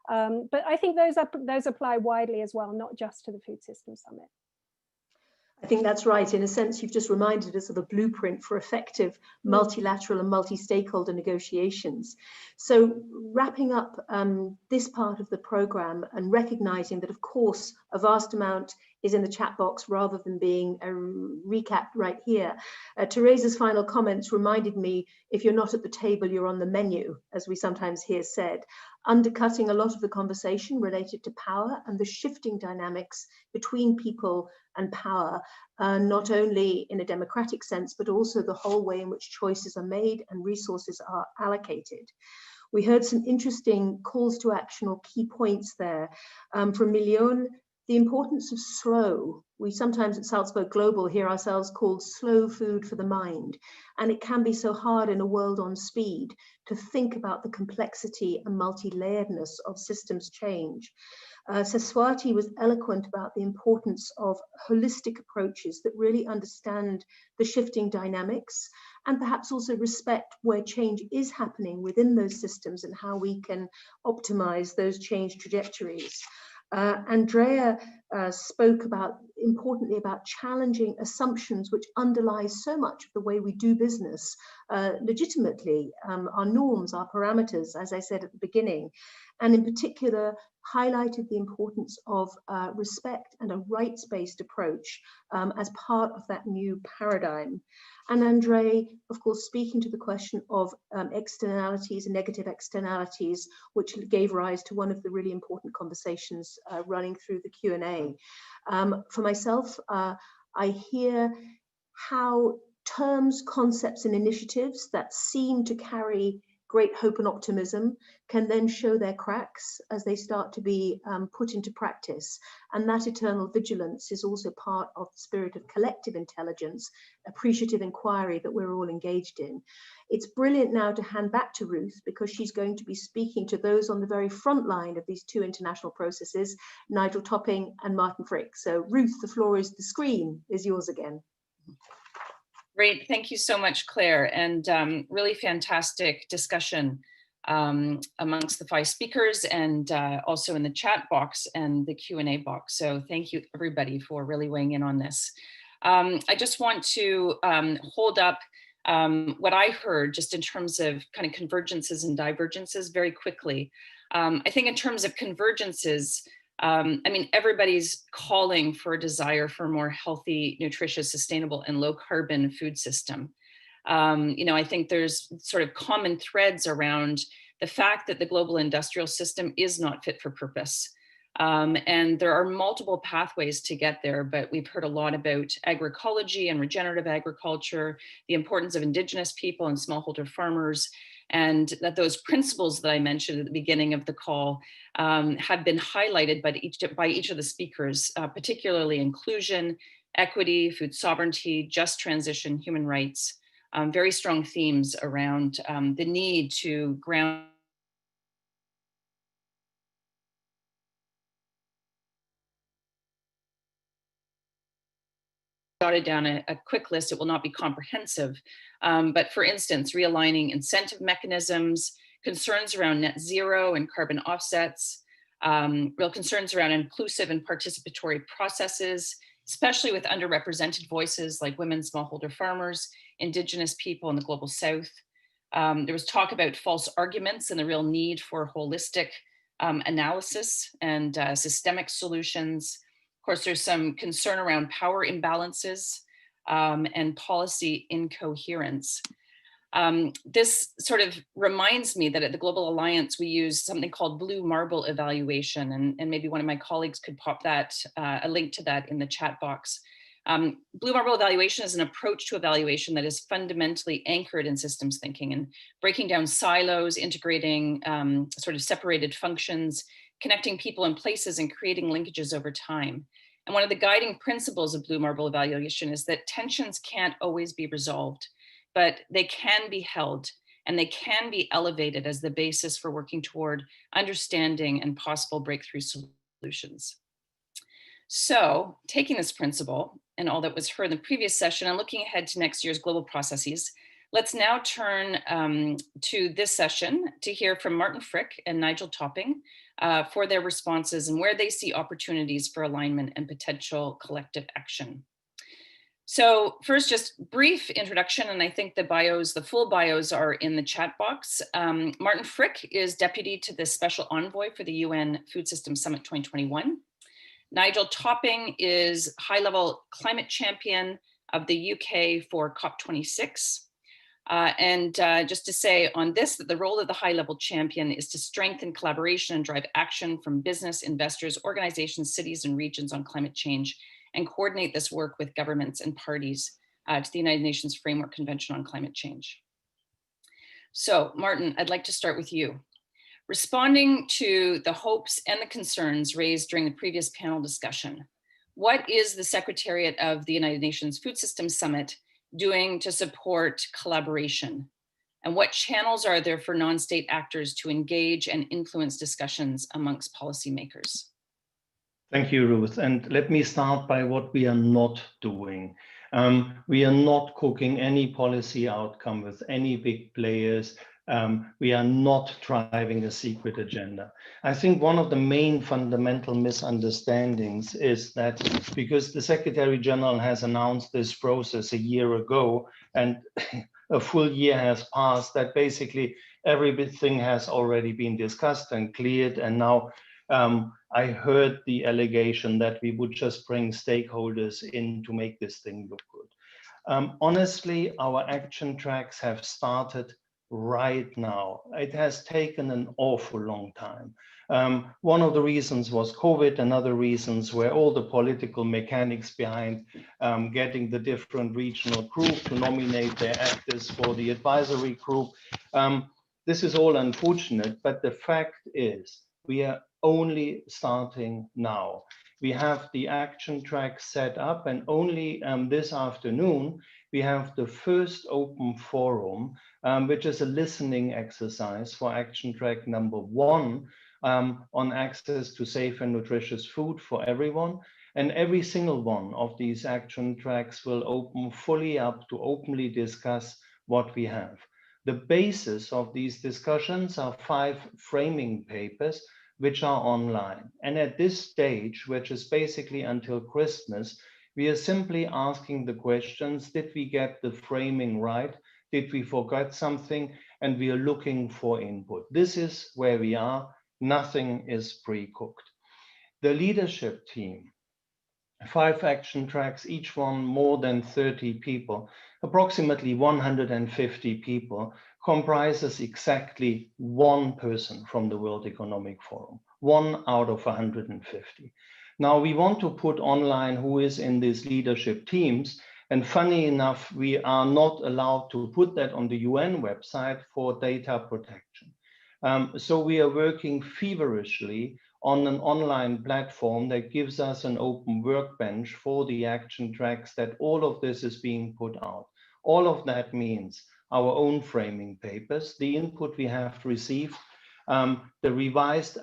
But I think those apply widely as well, not just to the Food Systems Summit. I think that's right. In a sense, you've just reminded us of a blueprint for effective multilateral and multi-stakeholder negotiations. So wrapping up this part of the program and recognizing that, of course, a vast amount is in the chat box rather than being recapped right here. Teresa's final comments reminded me, if you're not at the table, you're on the menu, as we sometimes hear said, undercutting a lot of the conversation related to power and the shifting dynamics between people and power, not only in a democratic sense, but also the whole way in which choices are made and resources are allocated. We heard some interesting calls to action or key points there from Milion. The importance of slow. We sometimes at Salzburg Global hear ourselves called slow food for the mind. And it can be so hard in a world on speed to think about the complexity and multi-layeredness of systems change. Seswati was eloquent about the importance of holistic approaches that really understand the shifting dynamics and perhaps also respect where change is happening within those systems and how we can optimize those change trajectories. Andrea spoke importantly about challenging assumptions which underlie so much of the way we do business legitimately, our norms, our parameters, as I said at the beginning, and in particular highlighted the importance of respect and a rights-based approach as part of that new paradigm. And Andre, of course, speaking to the question of externalities and negative externalities, which gave rise to one of the really important conversations running through the Q&A. For myself, I hear how terms, concepts, and initiatives that seem to carry great hope and optimism can then show their cracks as they start to be put into practice. And that eternal vigilance is also part of the spirit of collective intelligence, appreciative inquiry that we're all engaged in. It's brilliant now to hand back to Ruth, because she's going to be speaking to those on the very front line of these two international processes, Nigel Topping and Martin Frick. So Ruth, the screen is yours again. Great, thank you so much, Claire, and really fantastic discussion amongst the 5 speakers and also in the chat box and the Q&A box. So thank you everybody for really weighing in on this. I just want to hold up what I heard just in terms of kind of convergences and divergences very quickly. I think in terms of convergences, I mean, everybody's calling for a desire for a more healthy, nutritious, sustainable, and low carbon food system. You know, I think there's sort of common threads around the fact that the global industrial system is not fit for purpose. And there are multiple pathways to get there, but we've heard a lot about agroecology and regenerative agriculture, the importance of indigenous people and smallholder farmers, and that those principles that I mentioned at the beginning of the call have been highlighted by each of the speakers, particularly inclusion, equity, food sovereignty, just transition, human rights, very strong themes around the need to ground jotted down a quick list. It will not be comprehensive, but for instance, realigning incentive mechanisms, concerns around net zero and carbon offsets, real concerns around inclusive and participatory processes, especially with underrepresented voices like women, smallholder farmers, indigenous people in the global south. There was talk about false arguments and the real need for holistic analysis and systemic solutions. Of course, there's some concern around power imbalances and policy incoherence. This sort of reminds me that at the Global Alliance, we use something called Blue Marble evaluation, and maybe one of my colleagues could pop that, a link to that in the chat box. Blue Marble evaluation is an approach to evaluation that is fundamentally anchored in systems thinking and breaking down silos, integrating sort of separated functions, connecting people and places and creating linkages over time. And one of the guiding principles of Blue Marble evaluation is that tensions can't always be resolved, but they can be held and they can be elevated as the basis for working toward understanding and possible breakthrough solutions. So taking this principle and all that was heard in the previous session and looking ahead to next year's global processes, let's now turn to this session to hear from Martin Frick and Nigel Topping for their responses and where they see opportunities for alignment and potential collective action. So first, just brief introduction, and I think the full bios are in the chat box. Martin Frick is deputy to the Special Envoy for the UN Food Systems Summit 2021. Nigel Topping is high-level climate champion of the UK for COP26. Just to say on this, that the role of the high-level champion is to strengthen collaboration and drive action from business, investors, organizations, cities, and regions on climate change, and coordinate this work with governments and parties to the United Nations Framework Convention on Climate Change. So, Martin, I'd like to start with you. Responding to the hopes and the concerns raised during the previous panel discussion, what is the Secretariat of the United Nations Food Systems Summit doing to support collaboration? And what channels are there for non-state actors to engage and influence discussions amongst policymakers? Thank you, Ruth. And let me start by what we are not doing. We are not cooking any policy outcome with any big players. We are not driving a secret agenda. I think one of the main fundamental misunderstandings is that because the Secretary General has announced this process a year ago and a full year has passed, that basically everything has already been discussed and cleared. And now I heard the allegation that we would just bring stakeholders in to make this thing look good. Honestly, our action tracks have started right now. It has taken an awful long time. One of the reasons was COVID, and other reasons were all the political mechanics behind getting the different regional group to nominate their actors for the advisory group. This is all unfortunate, but the fact is we are only starting now. We have the action track set up, and only this afternoon we have the first open forum, which is a listening exercise for action track number 1 on access to safe and nutritious food for everyone. And every single one of these action tracks will open fully up to openly discuss what we have. The basis of these discussions are 5 framing papers, which are online. And at this stage, which is basically until Christmas, We are simply asking the questions, did we get the framing right? Did we forget something? And we are looking for input. This is where we are. Nothing is pre-cooked. The leadership team, 5 action tracks, each one more than 30 people, approximately 150 people, comprises exactly one person from the World Economic Forum, 1 out of 150. Now we want to put online who is in these leadership teams, and funny enough, we are not allowed to put that on the UN website for data protection. So we are working feverishly on an online platform that gives us an open workbench for the action tracks, that all of this is being put out. All of that means our own framing papers, the input we have received, the revised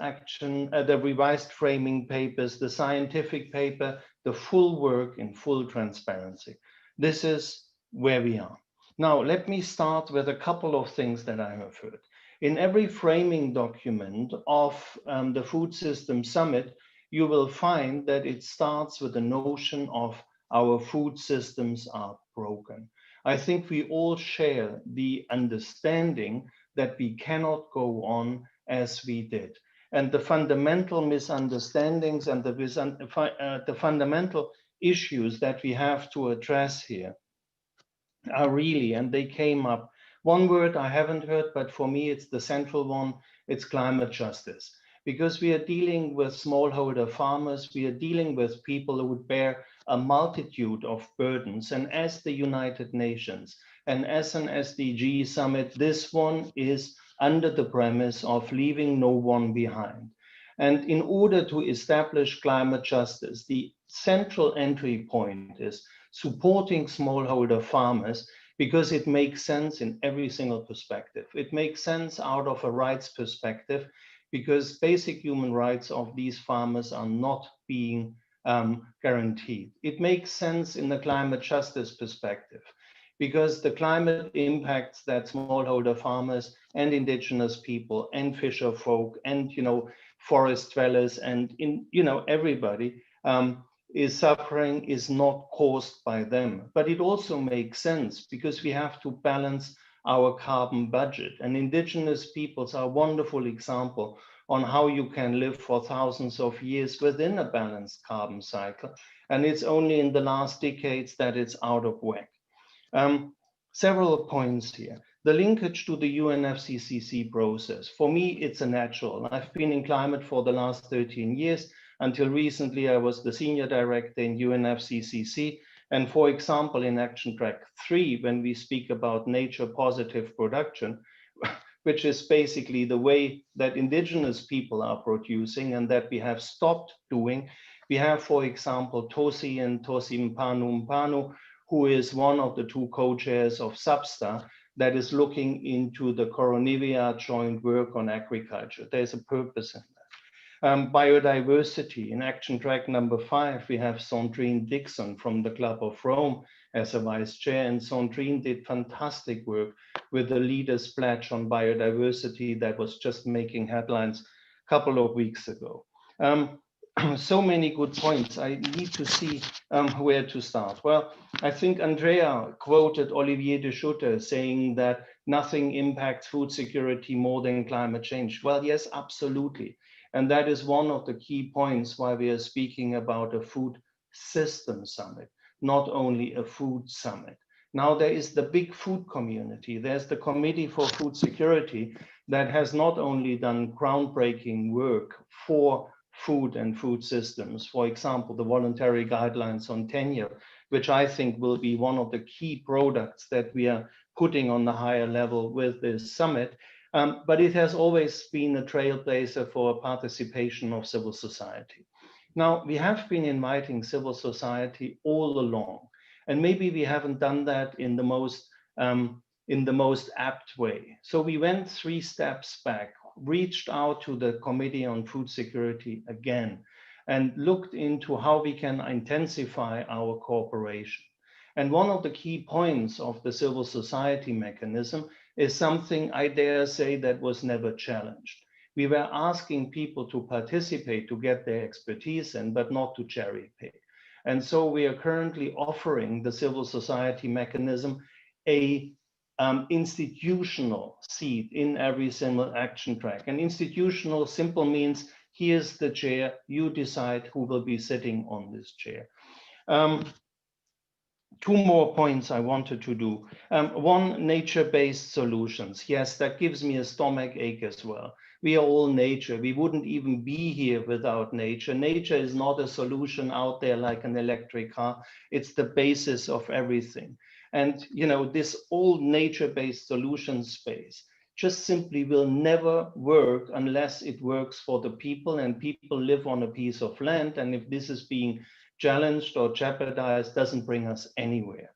framing papers, the scientific paper, the full work in full transparency. This is where we are. Now, let me start with a couple of things that I have heard. In every framing document of the Food System Summit, you will find that it starts with the notion of our food systems are broken. I think we all share the understanding that we cannot go on as we did. And the fundamental misunderstandings and the fundamental issues that we have to address here are really, and they came up. One word I haven't heard, but for me it's the central one, it's climate justice. Because we are dealing with smallholder farmers, we are dealing with people who would bear a multitude of burdens. And as the United Nations and as an SDG summit, this one is under the premise of leaving no one behind. And in order to establish climate justice, the central entry point is supporting smallholder farmers, because it makes sense in every single perspective. It makes sense out of a rights perspective, because basic human rights of these farmers are not being guaranteed. It makes sense in the climate justice perspective, because the climate impacts that smallholder farmers and indigenous people and fisher folk and forest dwellers and everybody is suffering is not caused by them. But it also makes sense because we have to balance our carbon budget, and indigenous peoples are a wonderful example on how you can live for thousands of years within a balanced carbon cycle. And it's only in the last decades that it's out of whack. Several points here. The linkage to the UNFCCC process. For me, it's a natural. I've been in climate for the last 13 years. Until recently, I was the senior director in UNFCCC. And for example, in Action Track 3, when we speak about nature positive production, which is basically the way that indigenous people are producing and that we have stopped doing, we have, for example, Tosi and Tosi Mpanu, who is one of the 2 co-chairs of SABSTA, that is looking into the Coronivia joint work on agriculture. There's a purpose in that. Biodiversity, in action track number 5, we have Sandrine Dixon from the Club of Rome as a vice chair, and Sandrine did fantastic work with the Leaders Pledge on biodiversity that was just making headlines a couple of weeks ago. So many good points. I need to see where to start. Well, I think Andrea quoted Olivier de Schutter saying that nothing impacts food security more than climate change. Well, yes, absolutely. And that is one of the key points why we are speaking about a food system summit, not only a food summit. Now there is the big food community. There's the Committee for Food Security that has not only done groundbreaking work for food and food systems, for example, the voluntary guidelines on tenure, which I think will be one of the key products that we are putting on the higher level with this summit, but it has always been a trailblazer for participation of civil society. Now, we have been inviting civil society all along, and maybe we haven't done that in the most apt way. So we went 3 steps back, reached out to the Committee on Food Security again, and looked into how we can intensify our cooperation. And one of the key points of the civil society mechanism is something I dare say that was never challenged. We were asking people to participate, to get their expertise in, but not to cherry pick. And so we are currently offering the civil society mechanism a institutional seat in every single action track. And institutional simple means here's the chair, you decide who will be sitting on this chair. Two more points I wanted to do. One, nature-based solutions. Yes, that gives me a stomach ache as well. We are all nature. We wouldn't even be here without nature. Nature is not a solution out there like an electric car. It's the basis of everything. And you know, this old nature-based solution space just simply will never work unless it works for the people, and people live on a piece of land. And if this is being challenged or jeopardized, doesn't bring us anywhere.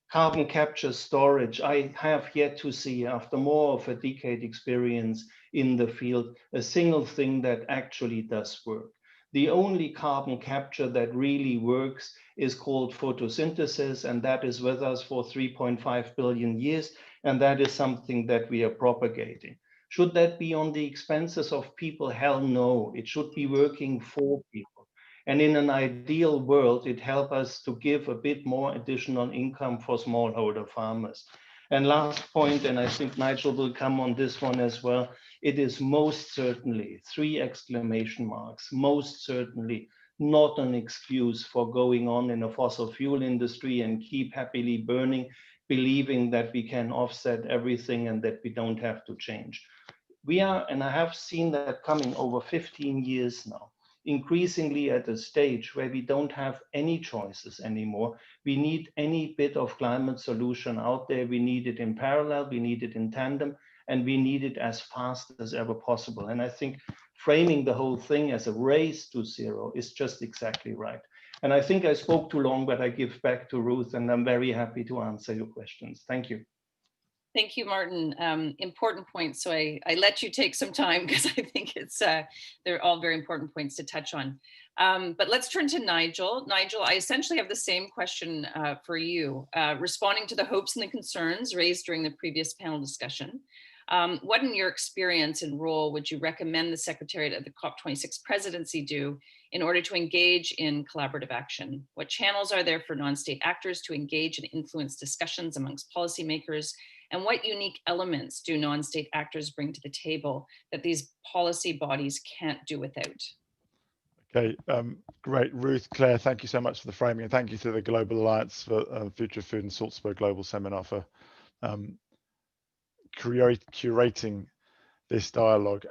Carbon capture storage, I have yet to see, after more of a decade experience in the field, a single thing that actually does work. The only carbon capture that really works is called photosynthesis, and that is with us for 3.5 billion years, and that is something that we are propagating. Should that be on the expenses of people? Hell no, it should be working for people. And in an ideal world, it helps us to give a bit more additional income for smallholder farmers. And last point, and I think Nigel will come on this one as well, it is most certainly, 3 exclamation marks, most certainly not an excuse for going on in a fossil fuel industry and keep happily burning, believing that we can offset everything and that we don't have to change. We are, and I have seen that coming over 15 years now, increasingly at a stage where we don't have any choices anymore. We need any bit of climate solution out there. We need it in parallel, we need it in tandem, and we need it as fast as ever possible. And I think framing the whole thing as a race to zero is just exactly right. And I think I spoke too long, but I give back to Ruth, and I'm very happy to answer your questions. Thank you. Thank you, Martin. Important points. So I let you take some time because I think it's they're all very important points to touch on. But let's turn to Nigel. Nigel, I essentially have the same question for you. Responding to the hopes and the concerns raised during the previous panel discussion, what in your experience and role would you recommend the Secretariat of the COP26 presidency do in order to engage in collaborative action? What channels are there for non-state actors to engage and influence discussions amongst policymakers? And what unique elements do non-state actors bring to the table that these policy bodies can't do without? Okay, great. Ruth, Claire, thank you so much for the framing, and thank you to the Global Alliance for Future Food and Salzburg Global Seminar for curating this dialogue.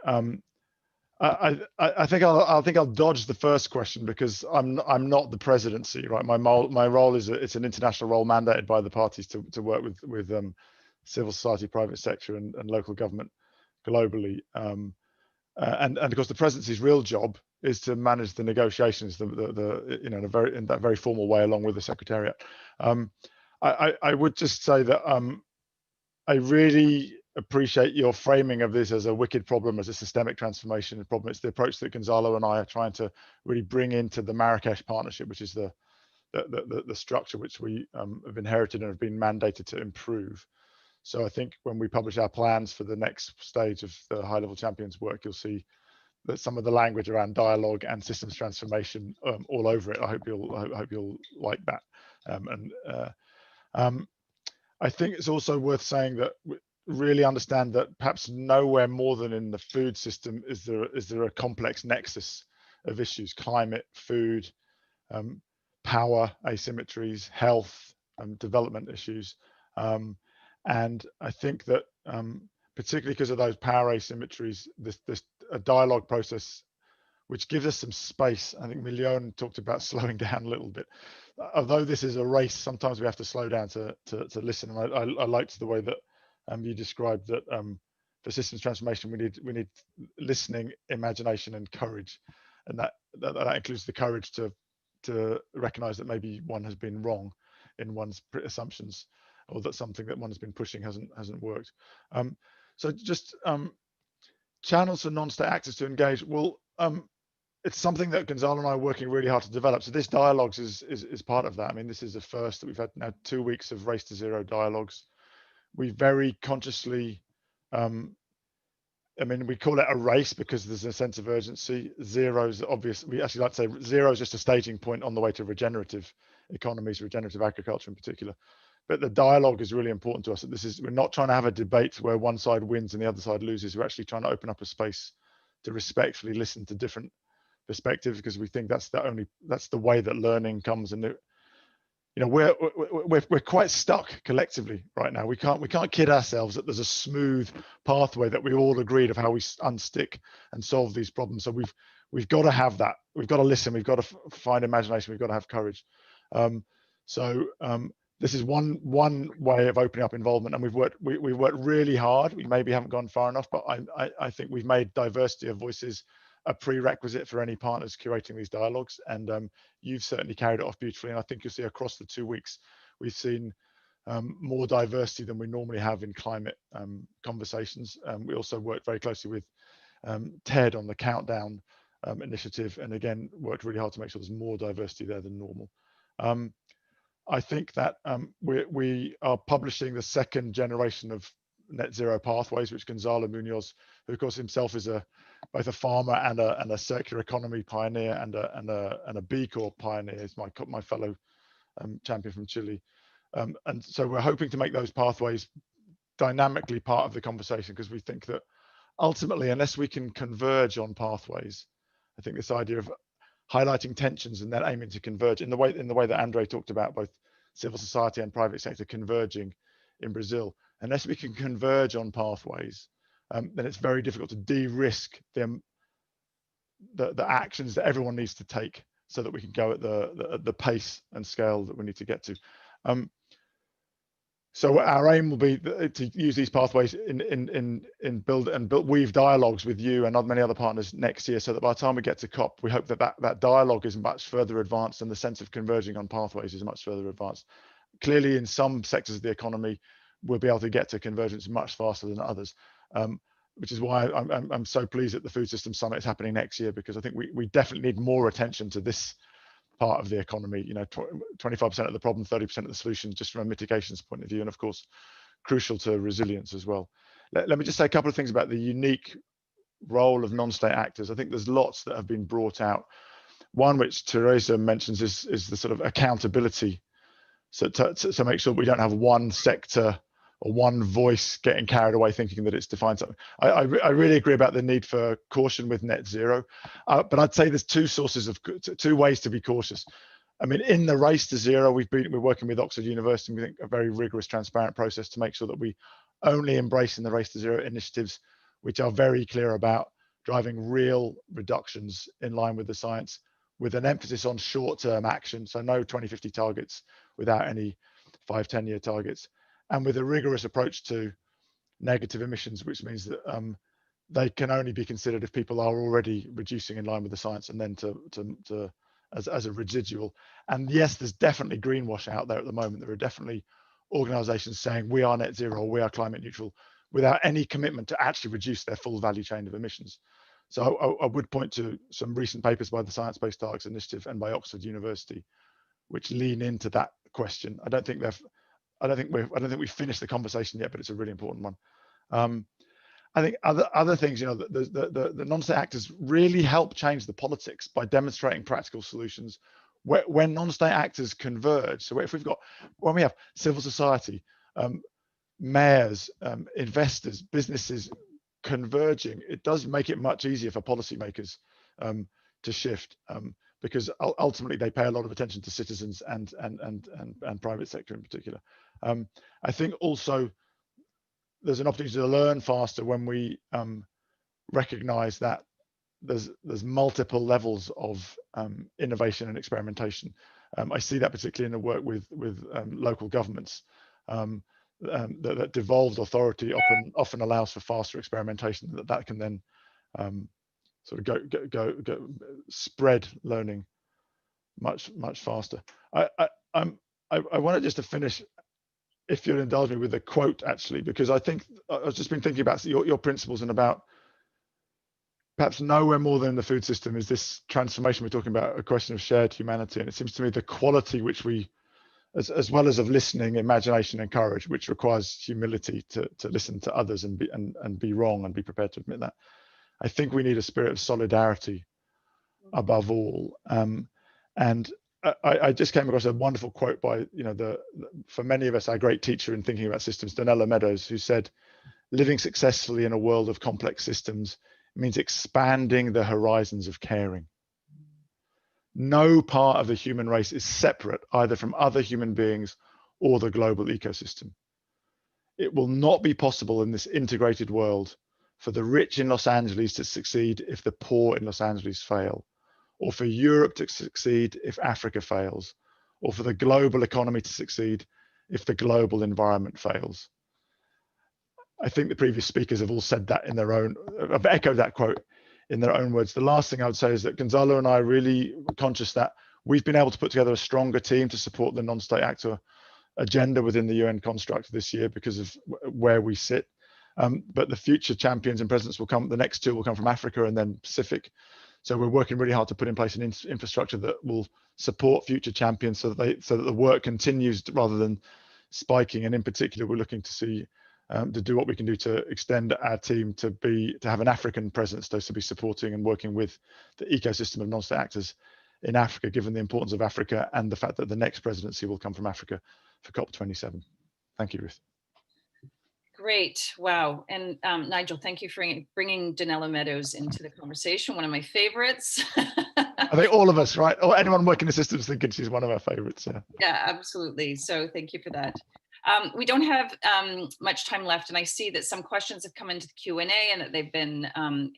I think I'll dodge the first question because I'm not the presidency, right? My role is it's an international role mandated by the parties to work with civil society, private sector, and local government globally. And of course, the presidency's real job is to manage the negotiations, in that very formal way, along with the Secretariat. I would just say that I really appreciate your framing of this as a wicked problem, as a systemic transformation problem. It's the approach that Gonzalo and I are trying to really bring into the Marrakesh Partnership, which is the structure which we have inherited and have been mandated to improve. So I think when we publish our plans for the next stage of the high-level champions work, you'll see that some of the language around dialogue and systems transformation all over it. I hope you'll like that. I think it's also worth saying that we really understand that perhaps nowhere more than in the food system is there a complex nexus of issues: climate, food, power asymmetries, health, development issues. And I think that particularly because of those power asymmetries, a dialogue process which gives us some space. I think Milion talked about slowing down a little bit. Although this is a race, sometimes we have to slow down to listen. And I liked the way that you described that for systems transformation, we need listening, imagination, and courage, and that includes the courage to recognize that maybe one has been wrong in one's assumptions, or that something that one has been pushing hasn't worked. So just channels for non-state actors to engage. Well, it's something that Gonzalo and I are working really hard to develop. So this dialogues is part of that. I mean, this is the first that we've had now 2 weeks of Race to Zero dialogues. We very consciously I mean, we call it a race because there's a sense of urgency. Zero's obvious. We actually like to say zero is just a staging point on the way to regenerative economies, regenerative agriculture in particular. But the dialogue is really important to us. We're not trying to have a debate where one side wins and the other side loses. We're actually trying to open up a space to respectfully listen to different perspectives, because we think that's the way that learning comes. And you know, we're quite stuck collectively right now. We can't kid ourselves that there's a smooth pathway that we all agreed of how we unstick and solve these problems. So we've got to have that. We've got to listen. We've got to find imagination. We've got to have courage. This is one way of opening up involvement, and we've worked really hard. We maybe haven't gone far enough, but I think we've made diversity of voices a prerequisite for any partners curating these dialogues, and you've certainly carried it off beautifully. And I think you'll see across the 2 weeks we've seen more diversity than we normally have in climate conversations. We also worked very closely with TED on the Countdown initiative, and again worked really hard to make sure there's more diversity there than normal. I think that we are publishing the second generation of net zero pathways, which Gonzalo Munoz, who of course himself is both a farmer and a circular economy pioneer and a B Corp pioneer, is my fellow champion from Chile, and so we're hoping to make those pathways dynamically part of the conversation, because we think that ultimately, unless we can converge on pathways, I think this idea of highlighting tensions and then aiming to converge in the way that Andre talked about, both civil society and private sector converging in Brazil. Unless we can converge on pathways, then it's very difficult to de-risk the actions that everyone needs to take, so that we can go at the pace and scale that we need to get to. So our aim will be to use these pathways in weave dialogues with you and many other partners next year, so that by the time we get to COP, we hope that dialogue is much further advanced and the sense of converging on pathways is much further advanced. Clearly, in some sectors of the economy, we'll be able to get to convergence much faster than others, which is why I'm so pleased that the Food Systems Summit is happening next year, because I think we definitely need more attention to this part of the economy. You know, 25% of the problem, 30% of the solution, just from a mitigations point of view, and of course crucial to resilience as well. Let me just say a couple of things about the unique role of non-state actors. I think there's lots that have been brought out. One which Teresa mentions is the sort of accountability, so to make sure we don't have one sector or one voice getting carried away thinking that it's defined something. I really agree about the need for caution with net zero, but I'd say there's two ways to be cautious. I mean, in the race to zero, we're working with Oxford University, and we think a very rigorous, transparent process to make sure that we only embrace in the race to zero initiatives which are very clear about driving real reductions in line with the science, with an emphasis on short-term action. So no 2050 targets without any 5-10-year targets, and with a rigorous approach to negative emissions, which means that they can only be considered if people are already reducing in line with the science, and then as a residual. And yes, there's definitely greenwash out there at the moment. There are definitely organizations saying we are net zero or we are climate neutral without any commitment to actually reduce their full value chain of emissions. So I would point to some recent papers by the Science Based Targets Initiative and by Oxford University, which lean into that question. I don't think we've finished the conversation yet, but it's a really important one. I think other things, you know, the non-state actors really help change the politics by demonstrating practical solutions when non-state actors converge. So when we have civil society, mayors, investors, businesses converging, it does make it much easier for policymakers to shift, because ultimately they pay a lot of attention to citizens and private sector in particular. I think also there's an opportunity to learn faster when we recognize that there's multiple levels of innovation and experimentation. I see that particularly in the work with local governments. That devolved authority often allows for faster experimentation, that can then sort of go spread learning much faster. I wanted just to finish, if you'll indulge me, with a quote, actually, because I think I've just been thinking about your principles and about perhaps nowhere more than in the food system is this transformation we're talking about a question of shared humanity. And it seems to me the quality which we as well as of listening, imagination and courage, which requires humility to listen to others and be wrong and be prepared to admit that. I think we need a spirit of solidarity above all. And I just came across a wonderful quote by, for many of us, our great teacher in thinking about systems, Donella Meadows, who said, living successfully in a world of complex systems means expanding the horizons of caring. No part of the human race is separate either from other human beings or the global ecosystem. It will not be possible in this integrated world for the rich in Los Angeles to succeed if the poor in Los Angeles fail, or for Europe to succeed if Africa fails, or for the global economy to succeed if the global environment fails. I think the previous speakers have all said that in their own, have echoed that quote in their own words. The last thing I would say is that Gonzalo and I are really conscious that we've been able to put together a stronger team to support the non-state actor agenda within the UN construct this year because of where we sit. But the future champions and presidents will come, the next two will come from Africa and then Pacific. So we're working really hard to put in place an infrastructure that will support future champions so that the work continues rather than spiking. And in particular, we're looking to see to do what we can do to extend our team to have an African presence, to be supporting and working with the ecosystem of non-state actors in Africa, given the importance of Africa and the fact that the next presidency will come from Africa for COP27. Thank you, Ruth. Great, wow. And Nigel, thank you for bringing Donella Meadows into the conversation, one of my favorites. I think all of us, right? Or anyone working in systems thinking she's one of our favorites. Yeah, absolutely. So thank you for that. We don't have much time left, and I see that some questions have come into the Q&A and that they've been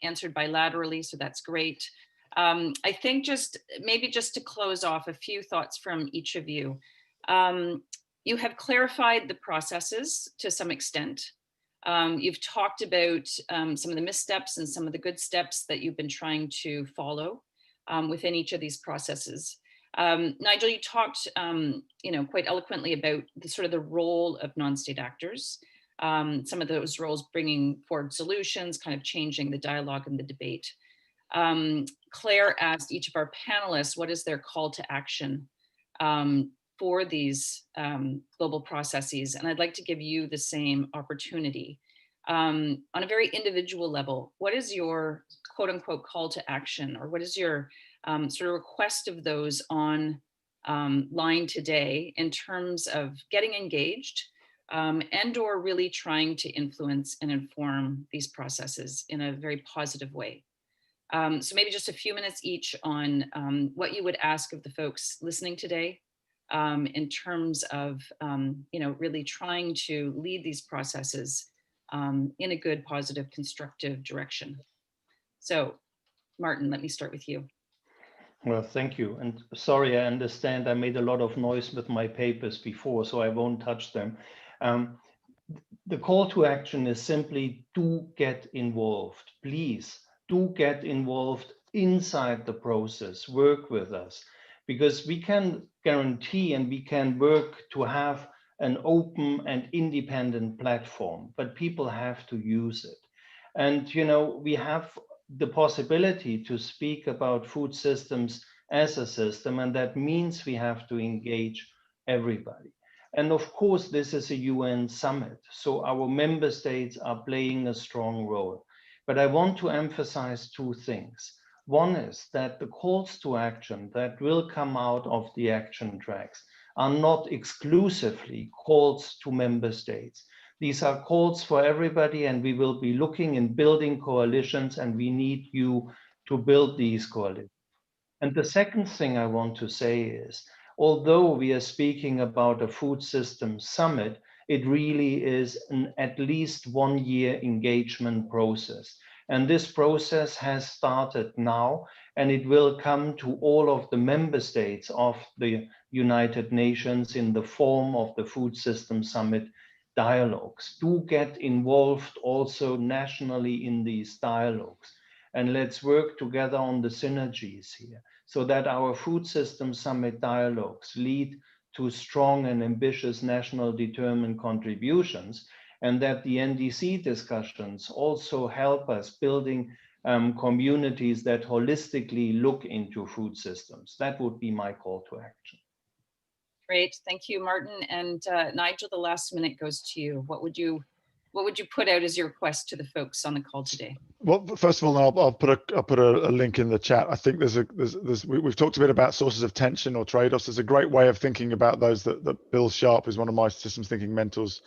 answered bilaterally, so that's great. I think maybe just to close off, a few thoughts from each of you. You have clarified the processes to some extent. You've talked about some of the missteps and some of the good steps that you've been trying to follow within each of these processes. Nigel, you talked, quite eloquently about the role of non-state actors, some of those roles bringing forward solutions, kind of changing the dialogue and the debate. Claire asked each of our panelists, what is their call to action for these global processes? And I'd like to give you the same opportunity. On a very individual level, what is your quote unquote call to action, or what is your request of those on line today in terms of getting engaged and or really trying to influence and inform these processes in a very positive way? So maybe just a few minutes each on what you would ask of the folks listening today in terms of really trying to lead these processes in a good, positive, constructive direction. So Martin, let me start with you. Well, thank you. And sorry, I understand I made a lot of noise with my papers before, so I won't touch them. The call to action is simply do get involved. Please do get involved inside the process, work with us, because we can guarantee and we can work to have an open and independent platform, but people have to use it. And, we have the possibility to speak about food systems as a system, and that means we have to engage everybody. And of course, this is a UN summit, so our member states are playing a strong role. But I want to emphasize two things. One is that the calls to action that will come out of the action tracks are not exclusively calls to member states. These are calls for everybody, and we will be looking in building coalitions, and we need you to build these coalitions. And the second thing I want to say is, although we are speaking about a food system summit, it really is an at least 1 year engagement process. And this process has started now, and it will come to all of the member states of the United Nations in the form of the Food System Summit dialogues. Do get involved also nationally in these dialogues. And let's work together on the synergies here so that our Food System Summit dialogues lead to strong and ambitious national determined contributions, and that the NDC discussions also help us building communities that holistically look into food systems. That would be my call to action. Great, thank you, Martin. And Nigel, the last minute goes to you. What would you put out as your request to the folks on the call today? Well, first of all, I'll put a link in the chat. I think we've talked a bit about sources of tension or trade-offs. There's a great way of thinking about those that Bill Sharp, who's one of my systems thinking mentors,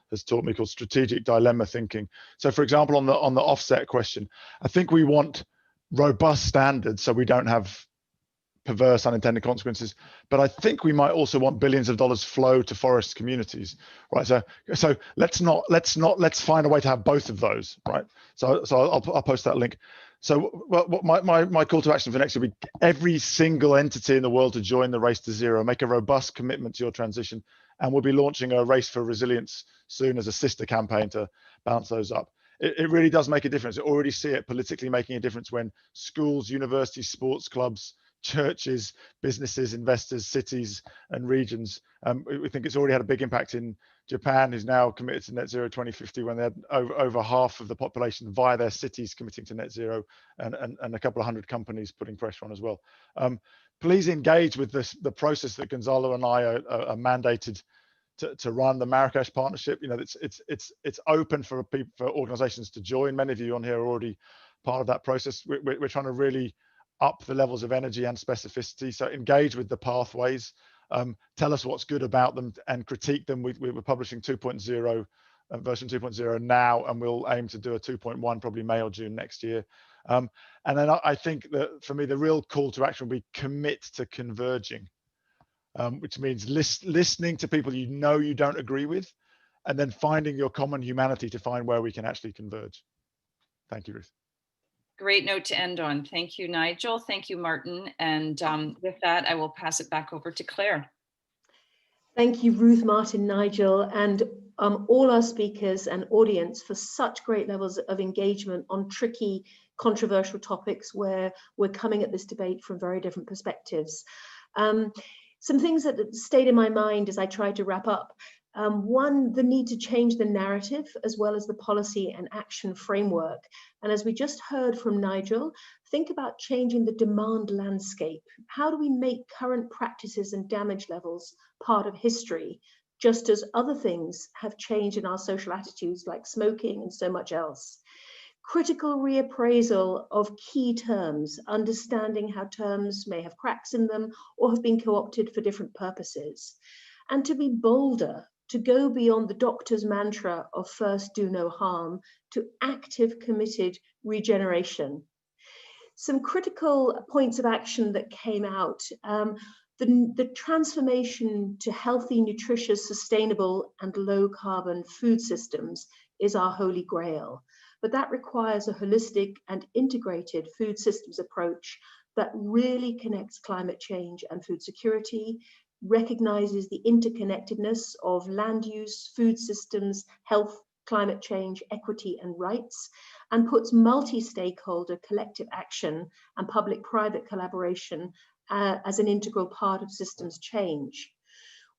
has taught me, called strategic dilemma thinking. So, for example, on the offset question, I think we want robust standards so we don't have perverse unintended consequences, but I think we might also want billions of dollars flow to forest communities, right? So let's find a way to have both of those, right? So I'll post that link. So my call to action for next year will be every single entity in the world to join the Race to Zero, make a robust commitment to your transition, and we'll be launching a Race for Resilience soon as a sister campaign to balance those up. It really does make a difference. I already see it politically making a difference when schools, universities, sports clubs, churches, businesses, investors, cities, and regions. We think it's already had a big impact in Japan, who's now committed to net zero 2050, when they had over half of the population via their cities committing to net zero, and a couple of hundred companies putting pressure on as well. Please engage with the process that Gonzalo and I are mandated to run, the Marrakesh partnership. You know, it's open for organizations to join. Many of you on here are already part of that process. We're trying to really up the levels of energy and specificity. So engage with the pathways, tell us what's good about them and critique them. We're publishing 2.0, version 2.0 now, and we'll aim to do a 2.1 probably May or June next year. And then I think that for me, the real call to action will be commit to converging, which means listening to people you know you don't agree with, and then finding your common humanity to find where we can actually converge. Thank you, Ruth. Great note to end on. Thank you, Nigel. Thank you, Martin. And with that, I will pass it back over to Claire. Thank you, Ruth, Martin, Nigel, and all our speakers and audience for such great levels of engagement on tricky, controversial topics where we're coming at this debate from very different perspectives. Some things that stayed in my mind as I tried to wrap up. One, the need to change the narrative as well as the policy and action framework. And as we just heard from Nigel, think about changing the demand landscape. How do we make current practices and damage levels part of history, just as other things have changed in our social attitudes like smoking and so much else? Critical reappraisal of key terms, understanding how terms may have cracks in them or have been co-opted for different purposes. And to be bolder, to go beyond the doctor's mantra of first do no harm to active committed regeneration. Some critical points of action that came out. The transformation to healthy, nutritious, sustainable and low carbon food systems is our holy grail. But that requires a holistic and integrated food systems approach that really connects climate change and food security, recognizes the interconnectedness of land use, food systems, health, climate change, equity, and rights, and puts multi-stakeholder collective action and public-private collaboration as an integral part of systems change.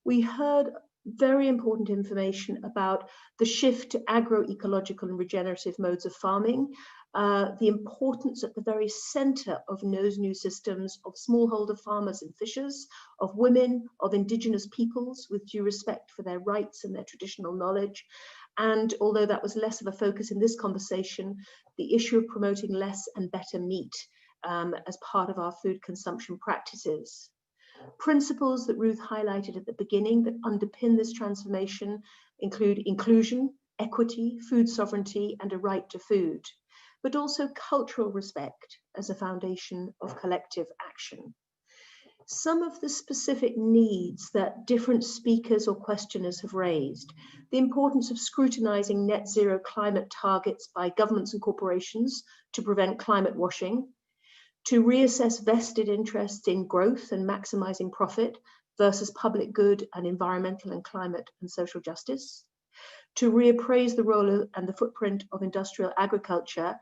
We heard very important information about the shift to agroecological and regenerative modes of farming, the importance at the very center of those new systems of smallholder farmers and fishers, of women, of indigenous peoples with due respect for their rights and their traditional knowledge. And although that was less of a focus in this conversation, the issue of promoting less and better meat as part of our food consumption practices. Principles that Ruth highlighted at the beginning that underpin this transformation include inclusion, equity, food sovereignty, and a right to food, but also cultural respect as a foundation of collective action. Some of the specific needs that different speakers or questioners have raised, the importance of scrutinizing net zero climate targets by governments and corporations to prevent climate washing, to reassess vested interests in growth and maximizing profit versus public good and environmental and climate and social justice, to reappraise the role and the footprint of industrial agriculture,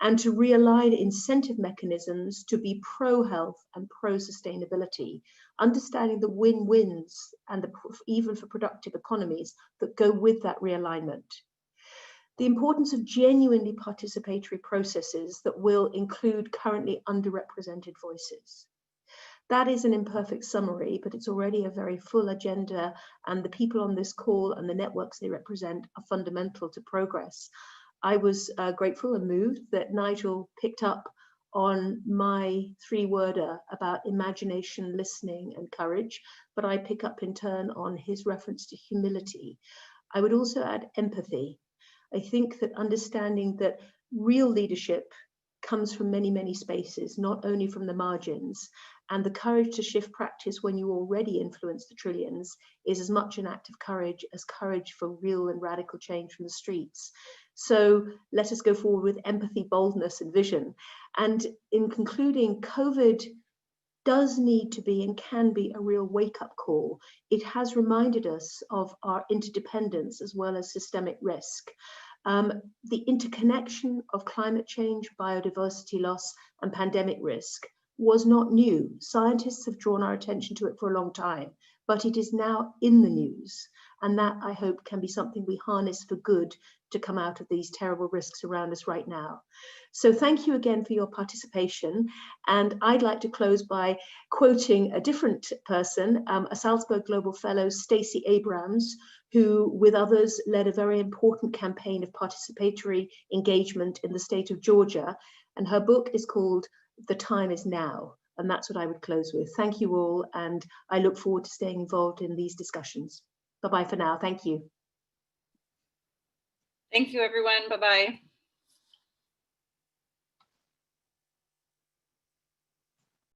and to realign incentive mechanisms to be pro-health and pro-sustainability, understanding the win-wins and even for productive economies that go with that realignment. The importance of genuinely participatory processes that will include currently underrepresented voices. That is an imperfect summary, but it's already a very full agenda, and the people on this call and the networks they represent are fundamental to progress. I was grateful and moved that Nigel picked up on my three-worder about imagination, listening, and courage, but I pick up in turn on his reference to humility. I would also add empathy. I think that understanding that real leadership comes from many, many spaces, not only from the margins, and the courage to shift practice when you already influence the trillions is as much an act of courage as courage for real and radical change from the streets. So let us go forward with empathy, boldness, and vision. And in concluding, COVID does need to be and can be a real wake-up call. It has reminded us of our interdependence as well as systemic risk. The interconnection of climate change, biodiversity loss, and pandemic risk was not new. Scientists have drawn our attention to it for a long time, but it is now in the news. And that, I hope, can be something we harness for good to come out of these terrible risks around us right now. So thank you again for your participation. And I'd like to close by quoting a different person, a Salzburg Global Fellow, Stacey Abrams, who with others led a very important campaign of participatory engagement in the state of Georgia. And her book is called The Time Is Now. And that's what I would close with. Thank you all. And I look forward to staying involved in these discussions. Bye-bye for now. Thank you. Thank you, everyone. Bye-bye.